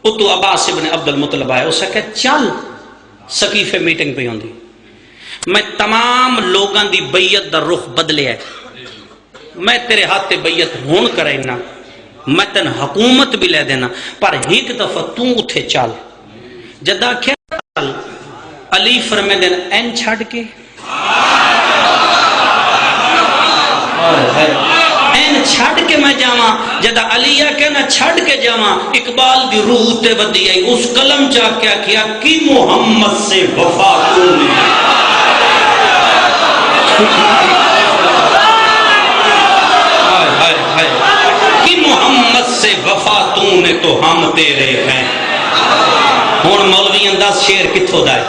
اتو عباس ابن عبد المطلب آئے، اسے کہ چل سقیفے میٹنگ پہ ہوندی، میں تمام لوگاں دی بیعت دا رخ بدلے ہے، میں تیرے ہاتھ تے بیعت ہون کرائنا، میں تن حکومت بھی لے دینا، پر ایک دفعہ تو اٹھے چل، جدہ کیا چل، علی فرمے دینا این چھڑ کے، این چھڑ کے میں جاواں، جدہ علیہ کہنا چھڑ کے جاواں، اقبال دی روح تے ودی آئی، اس کلم چاہ کیا کیا کی محمد سے وفا تو نے، کی محمد سے وفا تو نے تو ہم تیرے ہیں، ہون مولوی انداز شیر کتھو دائے،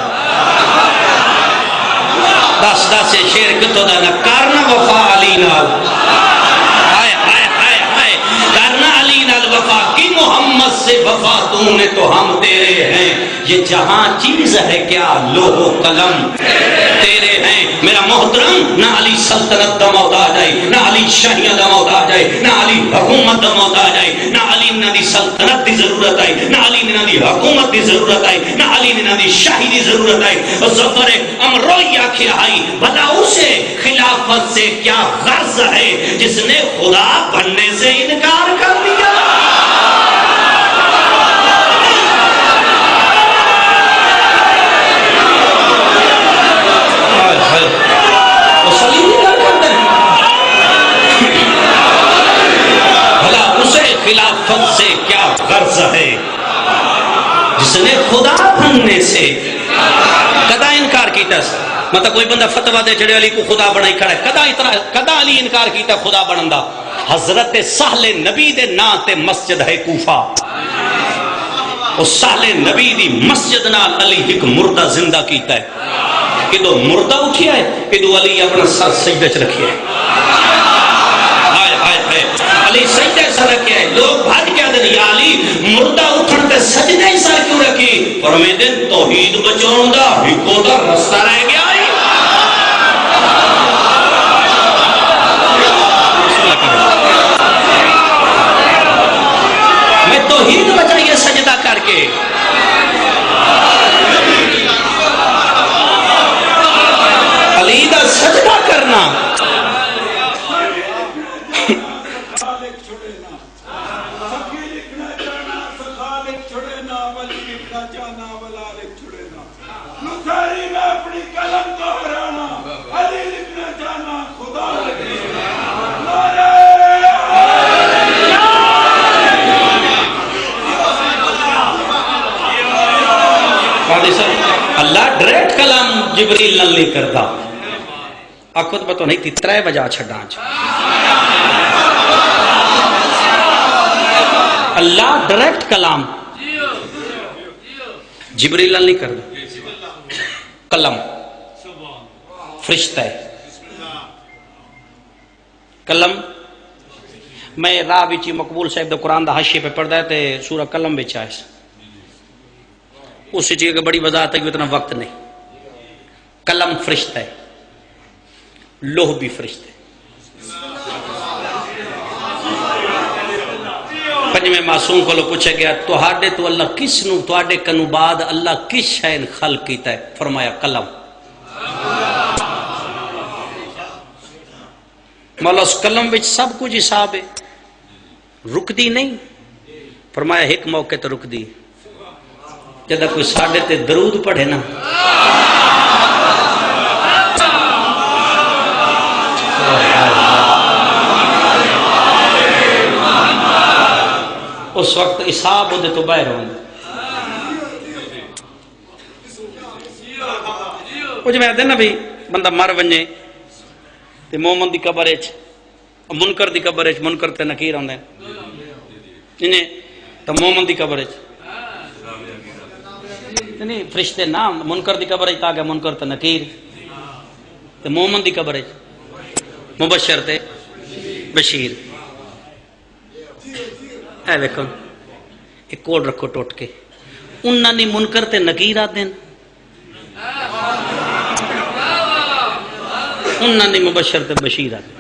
دس دس شیر کتھو دائے، نہ کرنا وفا علی نال، ہائے ہائے ہائے ہائے، کرنا علی نال وفا، کی محمد سے وفا تو نے تو ہم تیرے ہیں، یہ جہاں چیز ہے کیا لوح و قلم تیرے ہیں، میرا محترم نہ علی سلطنت دا موت آ جائے، نہ علی شاہیہ دا موت آ جائے، نہ علی حکومت دا موت آ جائے، نہ علی نہ دی سلطنت دی ضرورت آئی، نہ علی نہ دی حکومت دی ضرورت آئی، نہ علی نہ دی شاہی دی ضرورت آئی، ظفر امروی آکھے آئی، بھلا اسے خلافت سے کیا غرض ہے جس نے خدا بننے سے انکار کر دیا، بھلا اسے خلافت سے کیا غرض ہے جس نے خدا بننے سے کدا انکار کیتا، مطلب کوئی بندہ فتوہ دے چھڑے علی کو خدا بنائی کھڑا ہے، کدا علی انکار کیتا خدا بنندہ، حضرت سہل نبی دے نا تے مسجد ہے کوفہ، اور سہل نبی دی مسجد نال علی ایک مردہ زندہ کیتا ہے، کدو مردہ اٹھیا ہے، کدو علی اپنا سر سجدہ چ رکھیا ہے، ہائے ہائے ہائے، علی سجدہ سر رکھیا ہے، لوگ بھاج کیا دن یا علی مردہ اٹھن تے سجدہ ہی سر کیوں رکھی، پر میں دن توحید بچاؤں دا ہکو دا رستہ رہ گیا ہے، میں توحید بچائیے سجدہ کر کے، علی دا سجدہ کرنا، اللہ ڈائریکٹ کلام جبریل نال نہیں کرتا، آخوت پتہ نہیں تھی 3 بجا چھڑا آج، اللہ ڈائریکٹ کلام جبریل نال نہیں کرتا، کلم فرشتہ ہے، کلم میں راہ بچی مقبول صاحب دا قرآن دا حاشیے پہ پڑھدا ہے تے سورہ کلم بچ آئے، اس چیز کہ بڑی وضاحت ہے کہ اتنا وقت نہیں، کلم فرشتہ ہے، لوح بھی فرشتہ ہے، پنجویں معصوم کو لو پوچھا گیا تہاڈے تو اللہ کس نو تہاڈے کنو بعد اللہ کس شے خلق کیتا ہے، فرمایا قلم، مولا اس قلم وچ سب کچھ حساب ہے، رکدی نہیں، فرمایا ایک موقع تے رکدی جدہ کوئی ساڈے تے درود پڑھے نا اس وقت حساب دے تو باہر ہوں وہ جو میں آتے نا بھی بندہ مر ونجے تے مومن دی قبر اچ منکر دی قبر اچ منکر تے نکیر ہوندے انہیں تو مومن دی قبر اچ نہیں فرشتے نام منکر دی قبر اچ تاکہ منکر تے نکیر تے مومن دی قبر اچ مبشر تے بشیر اے ویکھو ایک کوڈ رکھو ٹوٹ کے انہاں نے منکر تے نکیر آدیں انہاں نے مبشر تے بشیر آدیں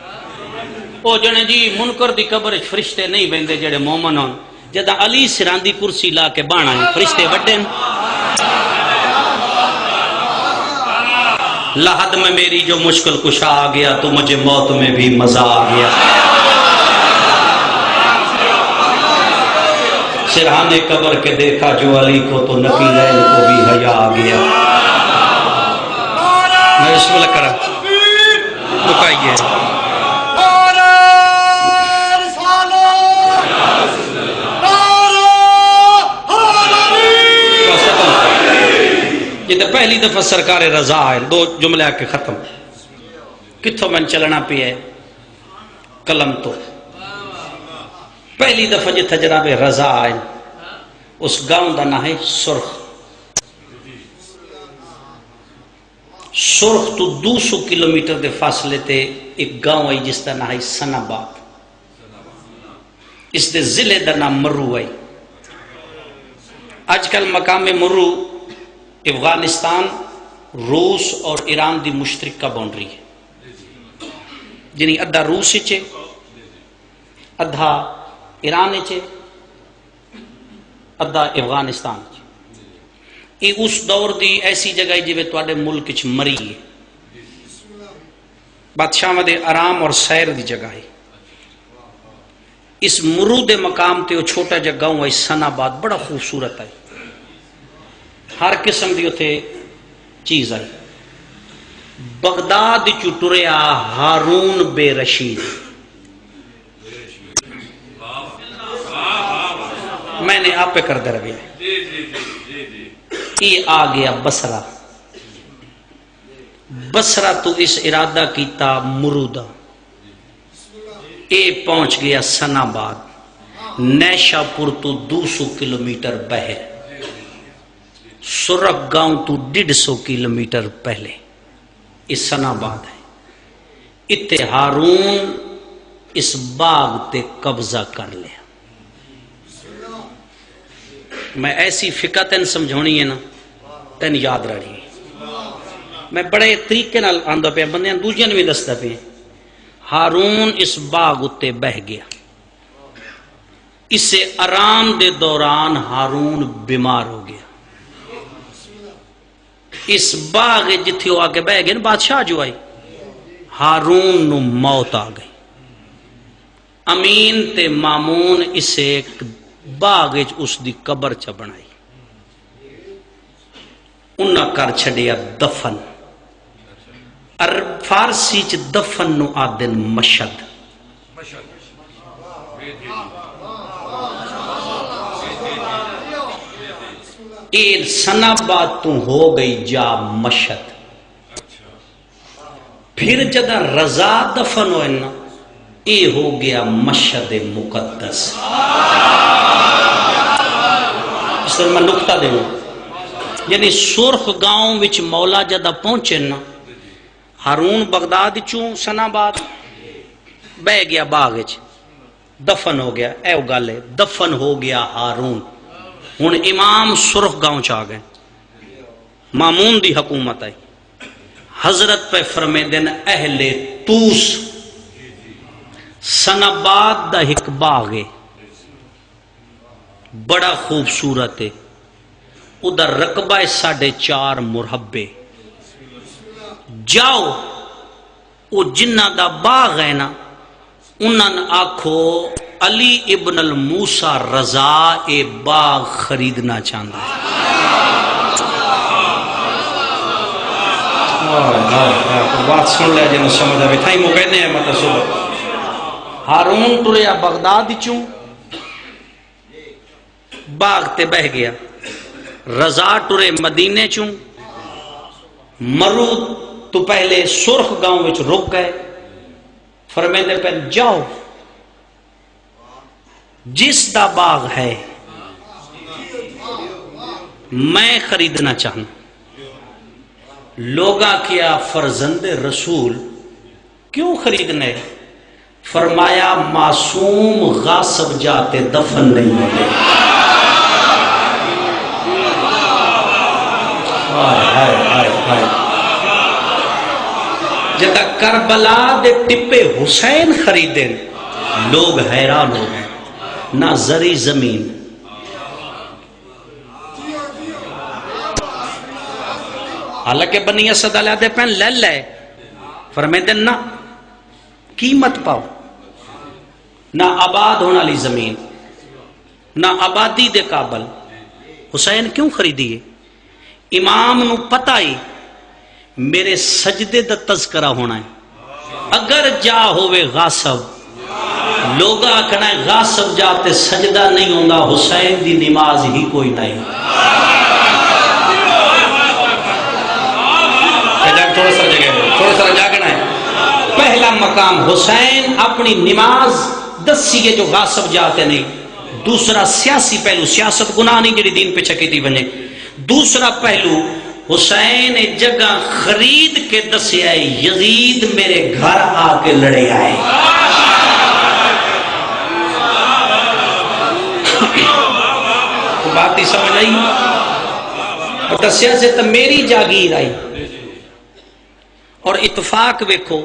او جنے جی منکر دی قبر فرشتے نہیں بیندے جڑے مومن ہون جدہ علی سراندی کرسی لا کے بانا ہے فرشتے وڈن لحد میں میری جو مشکل کشا آ گیا تو مجھے موت میں بھی مزہ آ گیا سرحانے قبر کے دیکھا جو علی کو تو نقیلین کو بھی حیا آ گیا میں رسول اللہ کرا مکائیے یہ تو پہلی دفعہ سرکار رضا ہے دو جملے کے ختم کتھوں میں چلنا پی ہے قلم تو پہلی دفعہ جتھا جناب رضا آئے اس گاؤں دا نہ ہے سرخ سرخ تو 200 کلومیٹر دے فاصلے تے ایک گاؤں آئی جس دا نہ ہے سناباد اس دے ضلع دا نام مرو آئی آج کل مقام مرو افغانستان روس اور ایران دی مشترکہ باؤنڈری ہے جنہی ادھا روس چے ادھا ایران چے ادھا افغانستان چے یہ اس دور دی ایسی جگہ ہے جوے تواڈے ملک چ مری ہے بادشاہ دے آرام اور سیر دی جگہ ہے اس مرو دے مقام تے وہ چھوٹا جا گاؤں ہے سناباد بڑا خوبصورت ہے ہر قسم دی اتھے چیز آئی بغداد چو ٹریا ہارون بے رشید میں نے آپ پہ کر دے روی یہ آ گیا بصرہ بصرہ تو اس ارادہ کیتا مرودہ اے پہنچ گیا سناباد نیشا پور تو 200 کلومیٹر بہر سرخ گاؤں تو 150 کلومیٹر پہلے اس سناباد ہے اتے ہارون اس باغ تے قبضہ کر لیا میں ایسی فقہ تین سمجھونی ہے نا تین یاد رہی ہے میں بڑے طریقے نال آندہ پہ بندیاں دوجیاں بھی دستا پہ ہارون اس باغ اتے بہ گیا اس سے آرام دے دوران ہارون بیمار ہو گیا اس باغ جتھے ہو آگے بہ گئے بادشاہ جو آئی ہارون نو موت آ گئی امین تے مامون اسے ایک باغ اس دی قبر چ بنائی انہاں کر چھڑیا دفن فارسی چ دفن نو آدن مشد ایر سناباد تو ہو گئی جا مشد پھر جدہ رضا دفن ہوئے نا اے ہو گیا مشد مقدس اس طرح میں نکتہ دے ہوں یعنی سرخ گاؤں وچ مولا جدہ پہنچے نا ہارون بغداد چوں سناباد بہ گیا باغ وچ دفن ہو گیا اے گالے دفن ہو گیا ہارون ہن امام سرخ گاؤں چاہ گئے مامون دی حکومت آئی حضرت پہ فرمے دن اہل توس سناباد دا ایک باغ ہے بڑا خوبصورت ہے ادھر رقبہ 4.5 مربع جاؤ وہ جنہ دا باغ ہے نا انہوں آکھو علی ابن الموسیٰ رضا اے باغ خریدنا چاہتا ہے. بات سن لے جنہوں سمجھا بھی تھا ہی مکہنے ہیں مطلب صبح ہارون ٹریا بغداد چوں باغ تے بہ گیا. رضا ٹرے مدینے چوں مرو تو پہلے سرخ گاؤں وچ رک گئے. فرمیندے پہ جاؤ جس دا باغ ہے میں خریدنا چاہنا. لوگاں کیا فرزند رسول کیوں خریدنے؟ فرمایا معصوم غاصب جاتے دفن نہیں ہوتے. جدا کربلا دے ٹپے حسین خریدیں لوگ حیران ہو گئے. نہ زری زمین حالانکہ بنی اسد علیہ دے پین لے لے فرمیندے نہ قیمت پاؤ. نہ آباد ہونا لی زمین نہ آبادی دے قابل. حسین کیوں خریدیے؟ امام نو پتہ ہی میرے سجدے دا تذکرہ ہونا ہے. اگر جا ہوئے غاصب لوگا آکھنا ہے غاصب جاتے سجدہ نہیں ہوندہ حسین دی نماز ہی کوئی نہیں. تھوڑا سا جاگنا ہے. پہلا مقام حسین اپنی نماز دسیے جو غاصب جاتے نہیں. دوسرا سیاسی پہلو سیاست گناہ نہیں جڑی دین پہ چکی دی بنے. دوسرا پہلو حسین جگہ خرید کے دسے آئے یزید میرے گھر آ کے لڑے آئے. بات ہی سمجھ آئی. اور دسیا سے تو میری جاگیر آئی. اور اتفاق ویکھو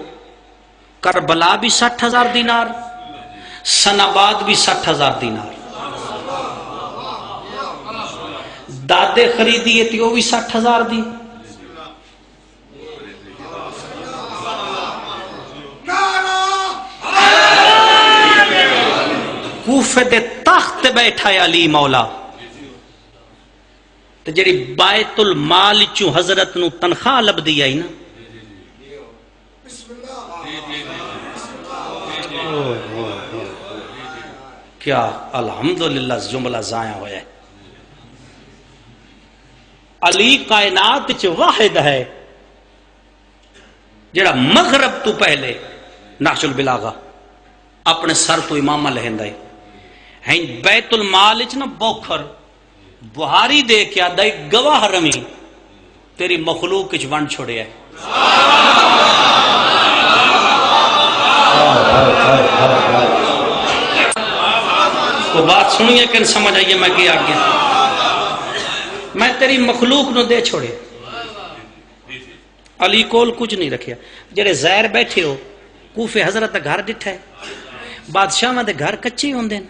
کربلا بھی 60,000 دینار سناباد بھی 60,000 دینار. دادے خریدی تھی وہ بھی 60,000 دی. کوفے دے تخت بیٹھا ہے علی مولا. تو جڑی بیت المال چوں حضرت نو تنخواہ لب دی آئی نا کیا الحمدللہ جملہ ضائع ہویا ہے. علی کائنات چ واحد ہے جڑا مغرب تو پہلے نحش البلاغہ اپنے سر تو امامہ لہندہ ہے. بیت المال چ نا بوکھر بہاری دے کیا دائی گواہ رمی تیری مخلوق کچھ ون چھوڑے ہے. تو بات سنیے کہ سمجھ آئیے میں کیا گیا. میں تیری مخلوق نو دے چھوڑے. علی کول کچھ نہیں رکھیا. جڑے زہر بیٹھے ہو کوفے حضرت دا گھر ڈٹھا ہے. بادشاہ میں دے گھر کچے ہوندے ہیں.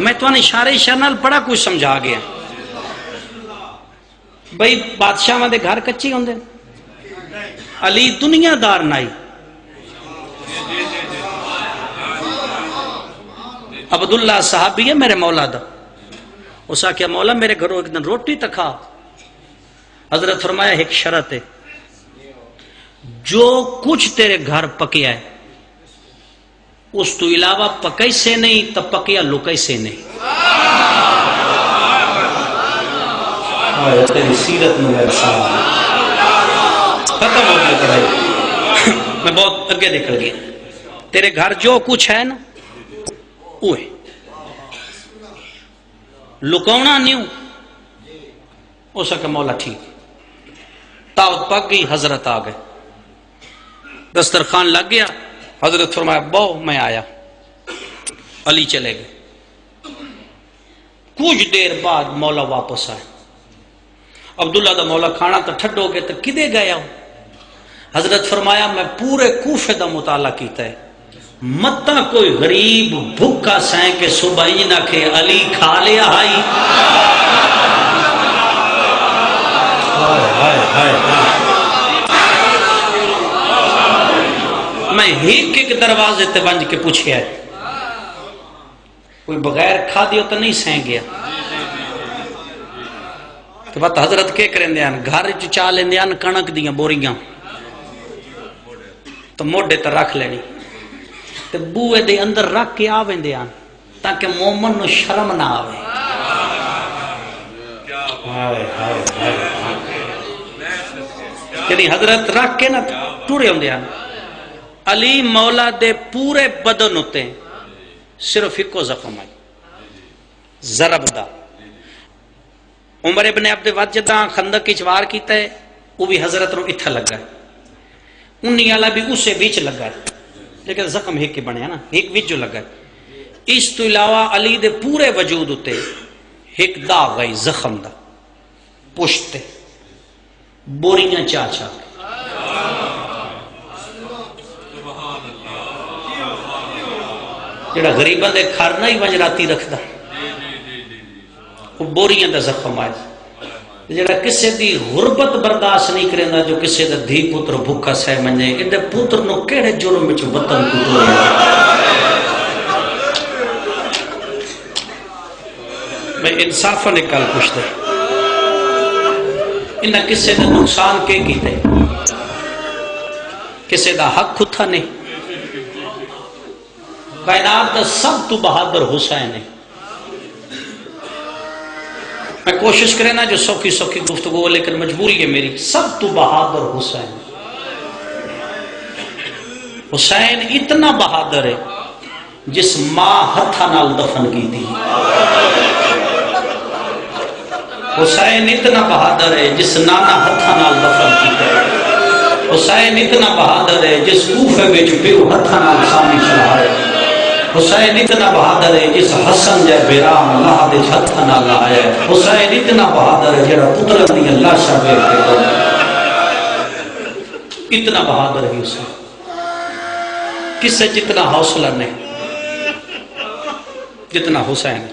میں تو اشارے نال بڑا کچھ سمجھا گیا. بھئی بادشاہ میں دے گھر کچے ہوندے ہیں. علی دنیا دار نائی. عبداللہ صحابی ہے میرے مولا دا. اس آکھیا مولا میرے گھروں ایک دن روٹی تکھا. حضرت فرمایا ایک شرط ہے جو کچھ تیرے گھر پکیا ہے اس تو علاوہ پکئی سے نہیں تو پکیا لکئی سے نہیں. تیری سیرت میں ختم ہو گیا پڑھائی. میں بہت اگے نکل گیا. تیرے گھر جو کچھ ہے نا اوے لکونا نہیں. ہو سکے مولا ٹھیک. دعوت پک گئی. حضرت آ گئے. دسترخوان لگ گیا. حضرت فرمایا بہو میں آیا. علی چلے گئے. کچھ دیر بعد مولا واپس آئے. عبداللہ دا مولا کھانا تو ٹھڈو گے تو کدے گیا ہوں. حضرت فرمایا میں پورے کوفے دا مطالعہ کیتا ہے. متا کوئی غریب بھوکا سائیں کے صبح ہی نہ کہ علی کھا لیا ہائی. میں ایک ایک دروازے تے ونج کے پوچھیا ہے، کوئی بغیر کھا دیو تو نہیں سہیں گیا. تو بات حضرت کے کریں دیاں گھر چا لیں دیاں کنک دیاں بوریاں تو موڈے تے رکھ لینی تے بوئے دے اندر رکھ کے آویں دیاں تاکہ مومن نو شرم نہ آوے. یعنی حضرت رکھ کے نہ ٹورے ہوں دیاں. علی مولا دے پورے بدن ہوتے ہیں صرف ایکو زخم آئی ضرب دا. عمر ابن عبد ود جداں خندق کی چوار کیتا ہے وہ بھی حضرت نو اتھا لگا ہے، انہی والا بھی اسے بیچ لگا ہے، لیکن زخم ایک کے بنے نا ایک وچ لگا ہے. اس تو علاوہ علی دے پورے وجود ہوتے ایک داغ گئی زخم دا پشتے بوریاں چاچا جڑا غریباں دے کھرنا ہی وجراتی رکھدا وہ بوریاں دا زخم آئے. جڑا کسے دی غربت برداشت نہیں کریندا جو کسے دا دھی پتر بھوکا سہ منجے ایڈے پتر نو کیڑے جرم وچ وطن کو توڑے. میں انصاف نکال پوچھتے انہاں کسے دا نقصان کے کیتے کسے دا حق کھتا نہیں. کائنات دا سب تو بہادر حسین ہے. میں کوشش کرے نا جو سوکھی سوکھی گفتگو لیکن مجبوری ہے میری. سب تو بہادر حسین. حسین اتنا بہادر ہے جس ماں ہتھا نال دفن کی تھی. حسین اتنا بہادر ہے جس نانا ہتھا نال دفن کی تھی. حسین اتنا بہادر ہے جس کوفے وچ پیو ہتھا نال سامنے چڑھائے. حسین اتنا بہادر ہے جس حسن جے بیرام اللہ دے ہتھا نال لایا. حسین اتنا بہادر ہے جڑا پتر دی اللہ شابے کے اتنا بہادر ہے حسین. کسے جتنا حوصلہ نہیں جتنا حسین.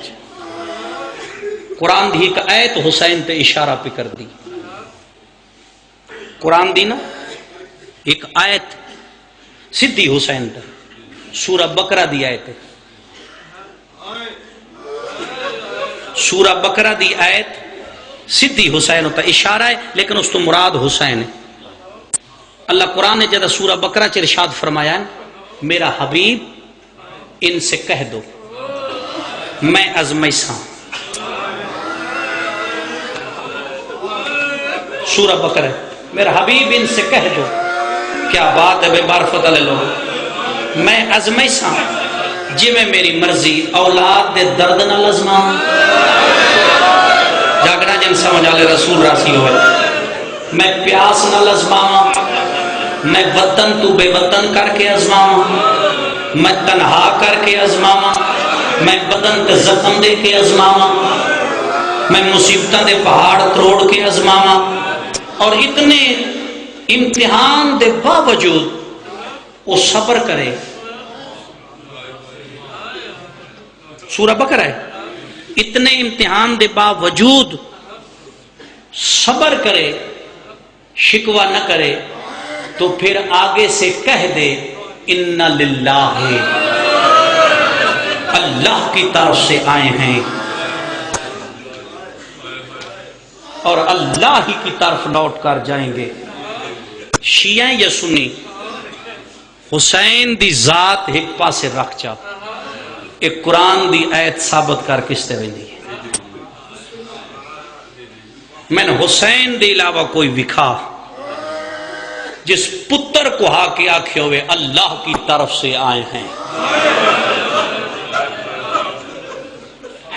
قرآن دی ایک آیت حسین تے اشارہ پہ کر دی. قرآن دی نا ایک آیت سدھی حسین تے سورہ بقرہ دی آیت ہے. سورہ بقرہ دی آیت سدھی حسین ہوتا اشارہ ہے لیکن اس تو مراد حسین ہے. اللہ قرآن نے جدہ سورہ بقرہ چ ارشاد فرمایا ہے میرا حبیب ان سے کہہ دو میں ازمیساں. سورہ بقرہ میرا حبیب ان سے کہہ دو. کیا بات ہے بے معرفت والے لوگ. میں ازمیساں جی میں میری مرضی اولاد دے درد نہ لزماں. جاگنا جن سمجھ آلے رسول راسی ہوئے. میں پیاس نہ لزماں. میں وطن تو بے وطن کر کے ازماں. میں تنہا کر کے ازماں. میں بدن تے زخم دے کے ازماں. میں مصیبتاں دے پہاڑ تروڑ کے ازماں. اور اتنے امتحان دے باوجود وہ صبر کرے. سورہ بقرہ ہے. اتنے امتحان دے باوجود صبر کرے شکوہ نہ کرے تو پھر آگے سے کہہ دے ان للہ اللہ کی طرف سے آئے ہیں اور اللہ ہی کی طرف لوٹ کر جائیں گے. شیعہ یا سنی حسین دی ذات ایک پاسے رکھ چا ایک قرآن دی آیت ثابت کر کس طرح دی. میں نے حسین دی علاوہ کوئی وکھا جس پتر کو ہا کے آکھے ہوئے اللہ کی طرف سے آئے ہیں.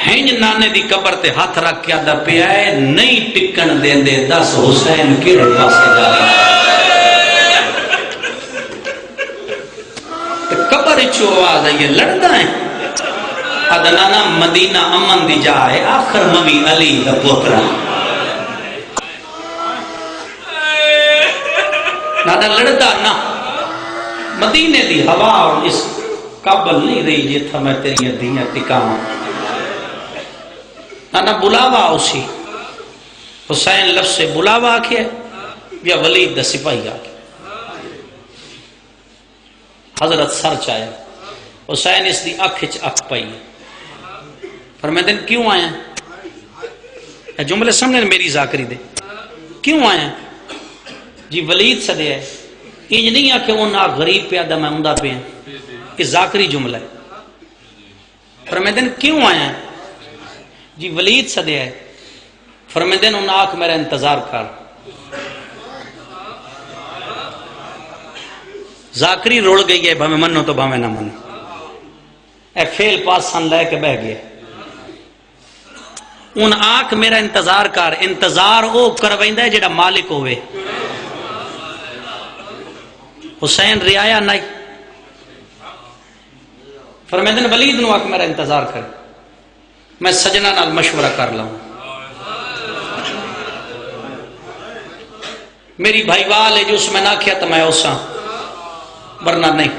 ہنج نانے دی قبر تے ہاتھ رکھ کے آدھا پہ آئے نہیں ٹکن دے دے دس حسین کیڑے پاسے جا رہے قبر چو آواز ہے یہ لڑتا ہے ادنانا مدینہ امن دی جائے آخر ممی علی دا پوترا. نانا لڑتا نا مدینے دی ہوا اور اس قابل نہیں رہی یہ تھا میں تیری دیاں ٹکاواں. نانا بلاوا اسی حسین لفظ سے بلاوا آکھیا یا ولید دا سپاہی آکھیا؟ حضرت سر چایا حسین اس دی اکھ چ اکھ پائی فرماتے ہیں کیوں آیا ہے؟ جملے سامنے میری ذاکری دے کیوں آیا جی ولید سدے ہے انج نہیں آکھے وہ نا غریب پہ آدھا میں اندہ پہ ہیں کہ ذاکری جملہ ہے فرماتے ہیں کیوں آیا ہے جی ولید سدے ہے فرماتے ہیں انہاں آکھ میرا انتظار کر ذاکری روڑ گئی ہے بھامے منو تو بھامے نہ منو اے فیل پاس سن لے کے بہ گئے ان آکھ میرا انتظار کر انتظار او کرویندا ہے جڑا مالک ہوئے حسین رعایا نہیں فرماتے ہیں ولید نو آکھ میرا انتظار کر میں سجنا نال مشورہ کر لوں میری بھائی وال ہے جو اس میں نہ کیا تو میں اساں ورنہ نہیں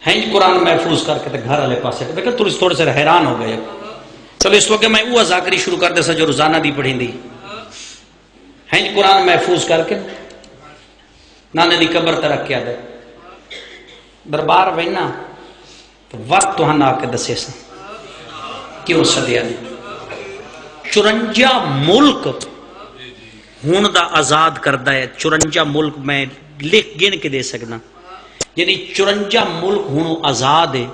ہنج قرآن محفوظ کر کے گھر والے پاسے دیکھا تھوڑے سے حیران ہو گئے چلو اس وقت میں وہ ذاکری شروع کر دے سا جو روزانہ دی پڑھیں دی ہنج قرآن محفوظ کر کے نانے دی قبر ترک کیا دے دربار وینا تو وقت تو ہن آ کے دسے سا کیوں سدیا نے 54 ملک ہون دا آزاد کردہ ہے 54 ملک میں لکھ گن کے دے سکنا یعنی 54 ملک ہونوں آزاد ہے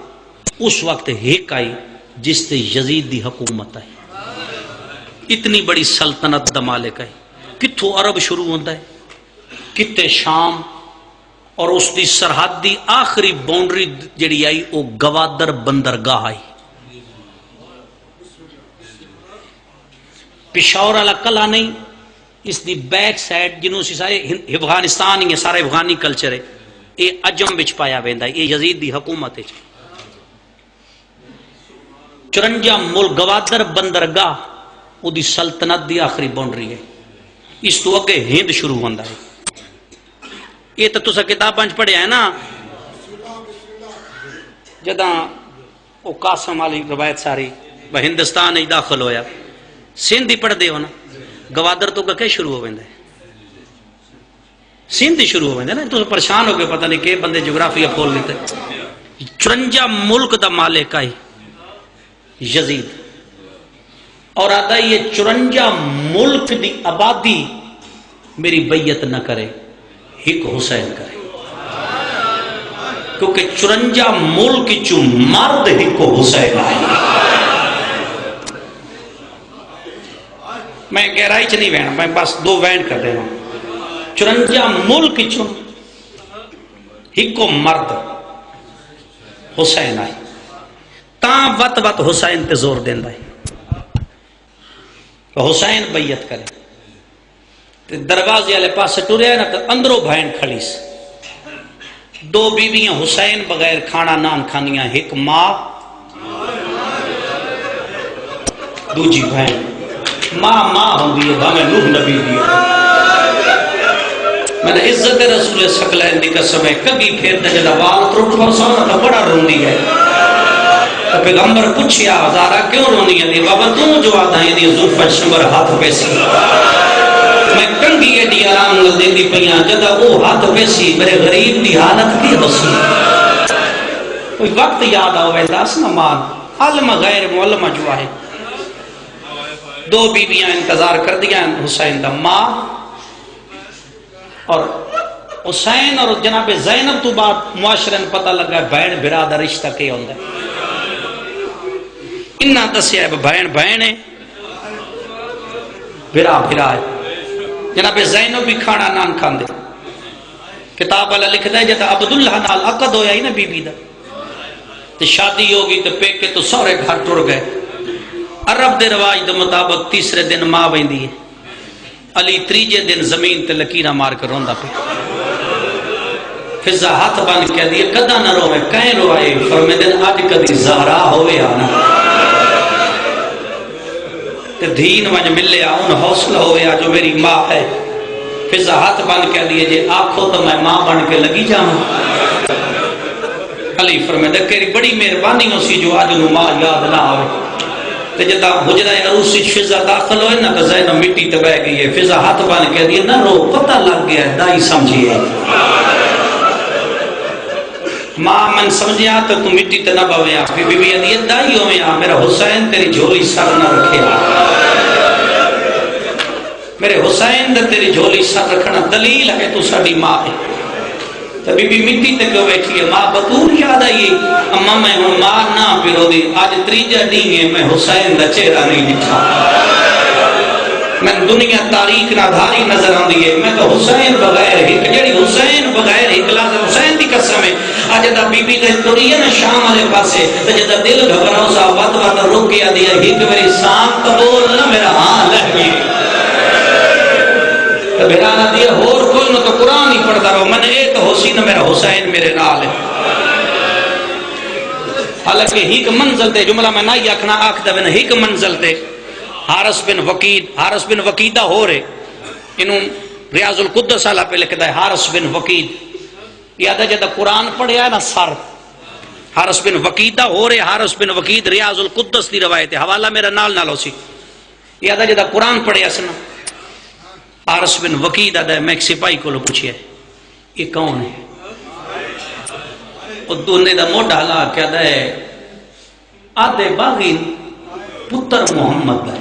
اس وقت ایک آئی جس تے یزید دی حکومت آئی اتنی بڑی سلطنت دا مالک آئی کتھوں عرب شروع ہوتا ہے کتے شام اور اس دی سرحد دی آخری باؤنڈری جڑی آئی وہ گوادر بندرگاہ آئی پشاور والا قلعہ نہیں اس دی بیک سائڈ جنہوں سے سارے افغانستان ہی سارے افغانی کلچر ہے یہ عجم بچ پایا ویندا ہے یہ یزید دی حکومت ہے 54 ملک گوادر بندرگاہ وہ دی سلطنت دی آخری باؤنڈری ہے اس تو اگے ہند شروع ہوندا ہے یہ تو تسا کتاباں وچ پڑھیا ہے نا جداں او قاسم والی روایت ساری وہ ہندوستان وچ داخل ہویا سندھ ہی پڑھ دے ہو نا گوادر تو کہ شروع ہو ویندا ہے سندھ ہی شروع ہو ویندا نا تو پریشان ہو کے پتہ نہیں کہ بندے جغرافیہ کھول لیتے 54 ملک دا مالک ہے یزید اور آدھا یہ 54 ملک دی آبادی میری بیعت نہ کرے ایک حسین کرے کیونکہ 54 ملک چوں مرد ایک حسین آئے میں گہرائی چ نہیں بہنا میں بس 2 وینڈ کر دینا 54 ملک چوں ایک مرد حسین آئے تاں وط وط حسین تے زور دیندا ہے کہ حسین بیعت کرے تے دروازے والے پاس ٹریا نا تو اندروں بہن کھڑی سی 2 بیویاں حسین بغیر کھانا نان کھانیاں ایک ماں دوجی بہن ماں ہوندی ہے بھاویں نوح نبی دی میں نے عزت رسول ثقلین دی قسم ہے کبھی پھر تے جدا وال ٹرٹ پرسوں تو بڑا روندی ہے تو پیغمبر پوچھیا ہزارہ کیوں رونی ہے دی بابا تو جو آدھا ہے دی زلفت شمر ہاتھ پیسی میں کنگی ایڈی آرام نہ دے دی پیاں جدا وہ ہاتھ پیسی میرے غریب دی حالت کی حسی کوئی وقت یاد آو ویسا اسنا مان علم غیر معلمہ جو ہے 2 بیویاں انتظار کر دیا حسین دا ماں اور حسین اور جناب زینب تو بعد معاشرن پتہ لگا ہے بہن بھرا دا رشتہ کے ہوندہ ہے انہاں دسیا ہے بہن ہے بھرا ہے جناب زینب بھی کھانا نان کھان دے کتاب والا لکھتا ہے جتا عبداللہ نال عقد ہویا ہی نا بی بی دا تے شادی ہوگی تے پیکے تو سورے گھر ٹر گئے عرب دے رواج دے مطابق تیسرے دن ماں ویندی ہے علی 3 دن زمین تے لکیرہ مار کر روندا پہ فضا ہاتھ بان کہہ دیئے کدہ نہ روے کہیں روائے فرمے دن آج کدی زہرا ہوئے آنا تے دین وجہ ملے آن حوصلہ ہوئے آ جو میری ماں ہے فضا ہاتھ بان کہہ دیئے جے آنکھوں تو میں ماں بن کے لگی جاؤں علی فرمے دن کہری بڑی مہربانی ہو سی جو آج انہوں ماں یاد نہ آوے تے جدا حجرہ عروسی فضا داخل ہوئے نا تو زینب مٹی تے بہ گئی ہے، فضا ہاتھ بان کہہ دیے نہ رو پتہ لگ گیا ہے دائی سمجھیے ماں من سمجھیا تو تم مٹی تے نہ بویا، بی بی ادی دائی ہویا میرا حسین تیری جھولی سر نہ رکھیا، میرے حسین دے تیری جھولی سر رکھنا دلیل ہے تو ساڈی ماں ہے۔ تو بی بی مٹی تے کیوں بیٹھی ہے؟ ماں بطول یاد آئی اما میں ہوں ماں نہ پیرو دی آج تریجا ڈینگ ہے میں حسین دا چہرہ نہیں دکھا، میں دنیا تاریخ نہ دھاری نظر آن دیئے، میں تو حسین بغیر ایک جڑی حسین بغیر ایک لازم حسین دی قسم ہے۔ آج دا بی بی دے توری ہے نا شام آلے پاسے تو جدا دل گھبراؤ سا وقت وقت روکیا دیا ایک میری سام قبول نہ میرا ہاں لہ گئی تو بھیرانا دیا اور کوئی نہ تو قرآن ہی پڑھتا رہو، میں نے ایک حسین میرا حسین میرے نال ہے۔ حالانکہ ہی کا منزل دے جملہ میں نہ یکنا آکھ دے ہی کا منزل دے حارس بن وقیدہ ہو رہے انہوں ریاض القدس اللہ پہ لکھتا ہے حارس بن وقید، یاد ہے جدہ قرآن پڑھیا ہے نا سر حارس بن وقیدہ ہو رہے، حارس بن وقید ریاض القدس دی روایت ہے، حوالہ میرا نال نالو سی، یاد ہے جدہ قرآن پڑھیا سنا حارس بن وقید آدھا ہے میں ایک سپاہی کو لو پوچھیا ہے یہ کون ہے؟ اور دونے دا موڑا لا کیا دا ہے آدھے باغین پتر محمد ہے،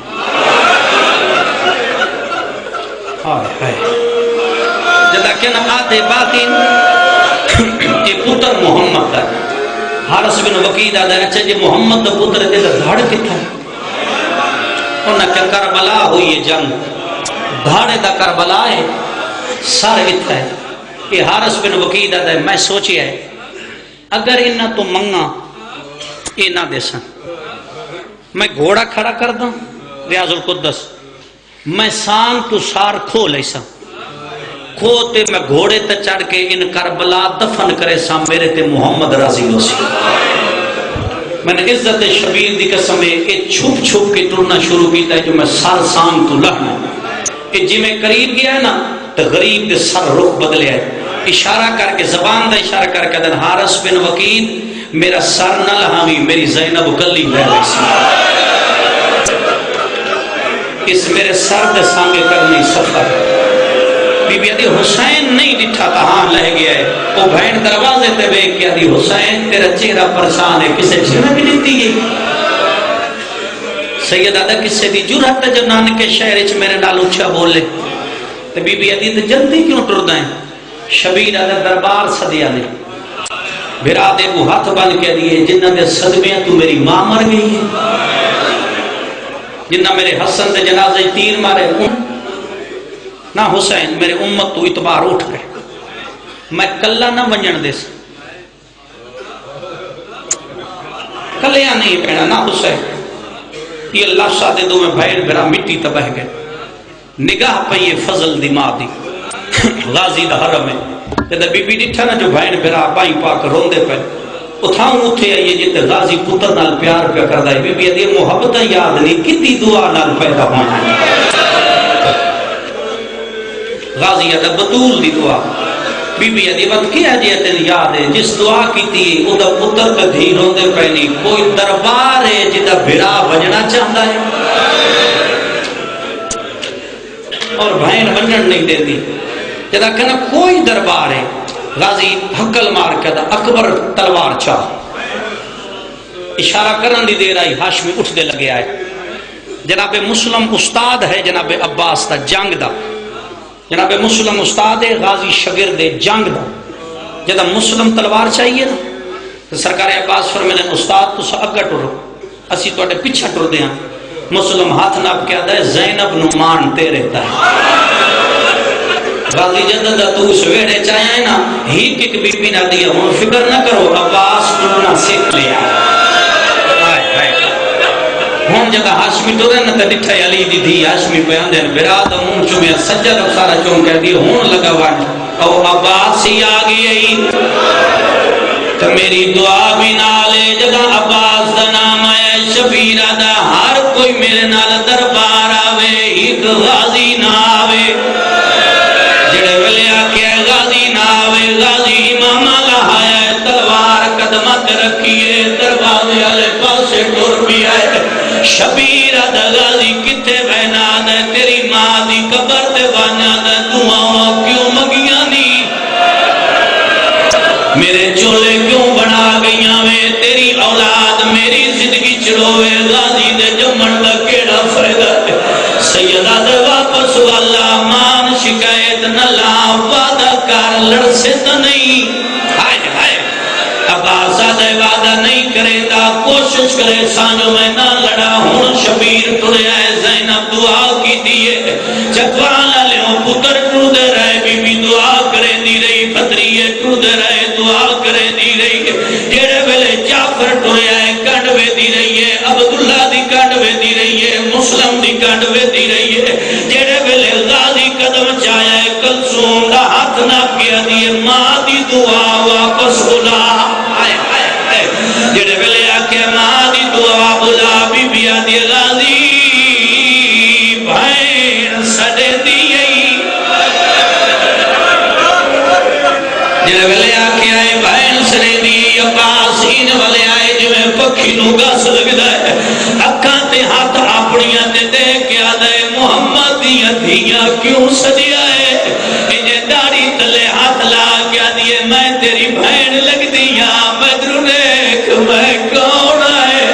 جدا کیا نا آدھے باغین یہ پتر محمد ہے۔ حارس بن وقید آدھا ہے اچھا جی محمد دا پتر ہے دا دھاڑ کتا ہے؟ انہاں کیا کربلا ہوئی ہے جنگ دھاڑے دا کربلا ہے سر اتھا ہے۔ یہ حارس بن وقید آدھا ہے میں سوچیا ہے اگر انہاں تو منگا یہ نہ دے سن میں گھوڑا کھڑا کر دوں ریاض القدس میں سان تو سار کھو لے سا کھو تے میں گھوڑے تے چڑھ کے ان کربلا دفن کرے سا میرے تے محمد راضی ہو سی۔ میں نے عزت شبیر دی قسم ہے چھپ چھپ کے ٹرنا شروع کیتا ہے جو میں سر سان تو لہنا کہ جی میں قریب گیا ہے نا تو غریب دے سر رخ بدلے ہے، اشارہ کر کے زبان دا اشارہ کر کے دن حارس بن وقید میرا سر نہ لہاوی میری زینب گلی رہ رہی سی، اس میرے سر دے سانگے کرنے سفر بی بی ادھی حسین نہیں ڈٹھا تا ہاں لہ گیا ہے، وہ بہن دروازے تے بیک کے ادھی حسین تیرا چہرہ پرسان ہے کسے جھنک دیتی ہے؟ سید آدھا کسے دی جرحت ہے جو نانکے شہر اچھ میرے نال اچھا بولے تو بی بی ادھی تو جلدی کیوں ٹر دائیں؟ شبیر آدھا دربار صدیہ نے بھرا دے کو ہاتھ بن کے دیئے جنہ دے صدمیاں تو میری ماں مر گئی ہے، جنہ میرے حسن دے جنازے تیر مارے نہ حسین میرے امت تو اتبار اٹھ گئے میں کلہ نہ ونجن دے سا کلیاں نہیں پیڑا نہ حسین یہ اللہ سادے دو میں بھائر بھرا مٹی تبہ گئے نگاہ پہ یہ فضل دی ماں دی غازی دا حرم ہے جدہ بی بی ڈٹھا نا جو بھائن بھرا بائی پاک روندے پہ اتھاؤں اتھے آئیے جتے غازی پتر نال پیار پہ کردہ ہے بی بی ادھی محبتہ یاد نہیں کتی دعا نال پیدا ہونا ہے غازی ادھا بطول دی دعا بی بی ادھی وقت کیا جیتن یاد ہے جس دعا کی تھی ادھا پتر کا دھی روندے پہ نہیں کوئی دربار ہے جدہ بھرا بجنا چاہتا ہے اور بھائن ونجن نہیں دے دی جدا کہنا کوئی دربار ہے غازی حقل مار کہتا اکبر تلوار چاہ اشارہ کرن دی دیر آئی ہاشمی اٹھ دے لگے آئے جناب مسلم استاد ہے جناب عباس دا جنگ دا جناب مسلم استاد ہے غازی شگرد جنگ دا جدا مسلم تلوار چاہیے نا تو سرکار عباس فرمینے استاد تو سا اگا ٹرو اسی تو اٹھے پچھا ٹر دیا مسلم ہاتھ ناپ کیا دا ہے زینب نمان تے رہتا ہے غازی جدد تو سویڑے چاہیں نا ہی کک بی بی نہ دیا ہوں فکر نہ کرو عباس ٹرنا سیکھ لیا ہون جگہ ہاشمی ٹورے نہ ڈٹھا علی دی دی ہاشمی پہ اندر براد ہون چومیا سجد سارا چون کہہ دی ہون لگا وان او عباس ہی آگئی ای تو میری دعا بھی نالے جگہ عباس دا نام ہے شبیر دا ہر کوئی میرے نال دربار آوے ایک غازی نہ آوے جڑے ولیہ کیا غازی نہ آوے غازی امام لہایا تلوار قدمت رکھیے دروازے والے پاسے ٹر بھی آئے شبیر دا غازی کتے بہنا دے تیری ماں دی قبر تے وانا دے دعاواں کیوں مگیاں نہیں میرے چولے کیوں بنا گئیاں میں تیری اولاد میری زندگی چلوے غازی دے جمن دا کیڑا فائدہ ہے سیدہ دے واپس والا مان شکایت نہ لا وعدہ کر لڑ سے تو نہیں ہائے ہائے عباس دے وعدہ نہیں کرے دا کوشش کرے سانجو میں نہ لڑا ہون شبیر ٹرے آئے زینب دعا کی دیئے چکوالا لیوں پتر ٹر دے رہے بی بی دعا کرے دی رہی پتریے ٹر دے رہے دعا کرے دی رہی جیڑے ویلے جعفر ٹرے آئے کانڈوے دی رہی ہے عبداللہ دی کانڈوے دی رہی ہے مسلم دی کانڈوے دی رہی ہے جیڑے ویلے غازی قدم چایا ہے کلثوم دا ہاتھ نہ کیا دیئے ماں دی دعا واپس بلا جڑے ویلے آکے ماں دی دعا بلا بی بی آدھی غازی بھائن سڑے دیئی جڑے ویلے آکے آئے بھائن سڑے دیئی عباس ہین والے آئے جو میں پکھی نو گاس لگ دائے اکھاں تے ہاتھ اپنیاں تے دے کیا دائے محمد دیاں دھیاں کیوں سجی آئے انہیں داڑی تلے ہاتھ لا کیا دیئے میں تیری بھائن لگ دیاں مدرو نیک میں کون آئے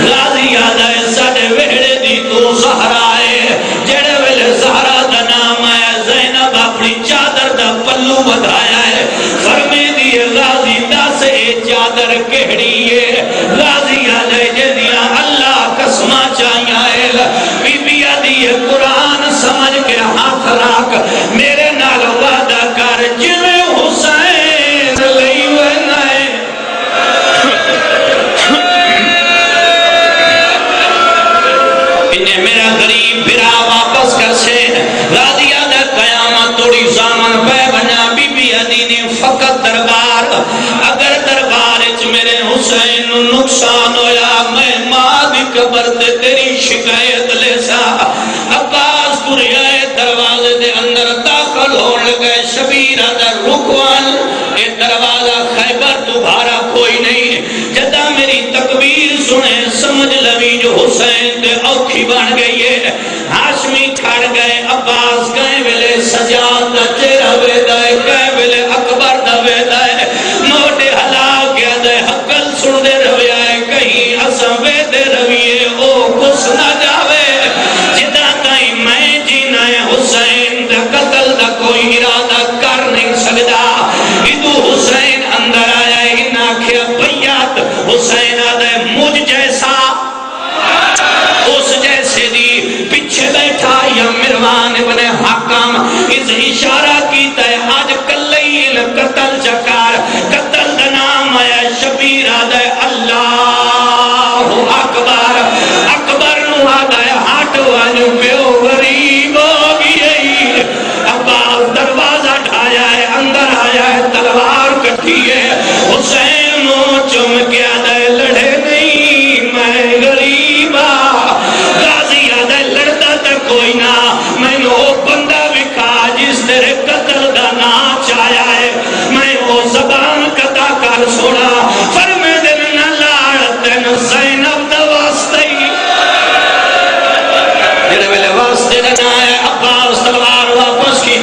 غازی یاد آئے ساڑے ویڑے دی تو سہرا آئے جڑے ویلے سہرا دا نام آئے زینب اپنی چادر دا پلو بدھایا ہے فرمی دیئے غازی دا سے چادر کہڑی ہے غازی یاد آئے جدیاں اللہ قسمہ چاہیاں ہے بی بی آدیئے قرآن سمجھ کے ہاتھ راک میرے نال وعدہ کر جویں حسین لئی ونائے انہیں میرا غریب بھرا واپس کر سے غازی آدھا قیامت توڑی زامن پہ بنا بی بی عدی نے فقط دربار اگر دربار اچ میرے حسین نقصان ہویا میں ماں دی قبر دے تیری شکایت لے سا عباس تریائے دروازے دے اندر داخل ہونے گئے شبیر آدھا رکوان اے دروازہ خیبر دوبارہ کوئی نہیں جدہ میری تکبیر سنے سمجھ لوی جو حسین تے اوکھی بن گئی ہے ہاشمی کھڑ گئے عباس گئے ویلے سجاد دا چہرہ ویدائے گئے ویلے اکبر دا ویدائے موٹے حلا گیا دے حقل سن دے رویائے کہیں اسم ویدے رویے او کس نہ جاوے جدہ تائیں میں جینا ہے حسین دا قتل دا کوئی ارادہ کر نہیں سکتا ادو حسین اندر آیا انہا کیا بیات حسین آدھے مجھ جیسا اس جیسے دی پیچھے بیٹھا یا مروان ابن حکم اس اشارہ کیتا ہے آج کلیل قتل چکار قتل دا نام آیا شبیر آدھے اللہ اکبر اکبر نو آدھے ہاتھ وانیو پیو غریب ہو گئی عباس دروازہ ڈھایا ہے اندر آیا ہے تلوار کٹھی ہے حسین نو چم کے آدھے لڑے نہیں میں غریبا غازی آدھے لڑتا تا کوئی نہ میں نو بندہ وکھا جس تیرے قتل دا نا چایا ہے میں وہ زبان قطع کر سوڑا فرمے دن نہ لاڑتے نہ زینب دا واسطے جڑے ویلے واسطے نہ آیا عباس تلوار واپس کی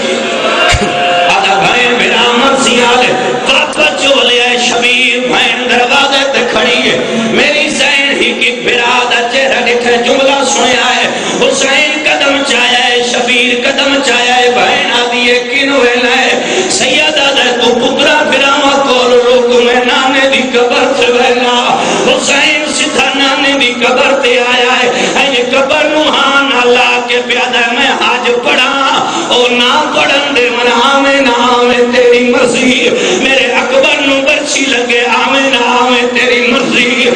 آدھا بھائن بنا مرضی آلے واپس جو لے آئے شبیر بھائن دروازے تے کھڑی ہے میری زین ہی کی برادہ چہرہ لکھے جملہ سنے آئے حسین قدم چایا ہے شبیر قدم چایا ہے بھائن آدھیے کنوے لائے سیدہ دے تو پترہ پھراما کول روک میں نانے دی قبر سے بہنا حسین سدھا نانے دی قبر تے آیا ہے این قبر نوحان اللہ کے پیادہ میں حاج پڑھا او نہ پڑھن دے من آمین آمین تیری مرضی میرے اکبر نو برچی لگے آمین آمین تیری مرضی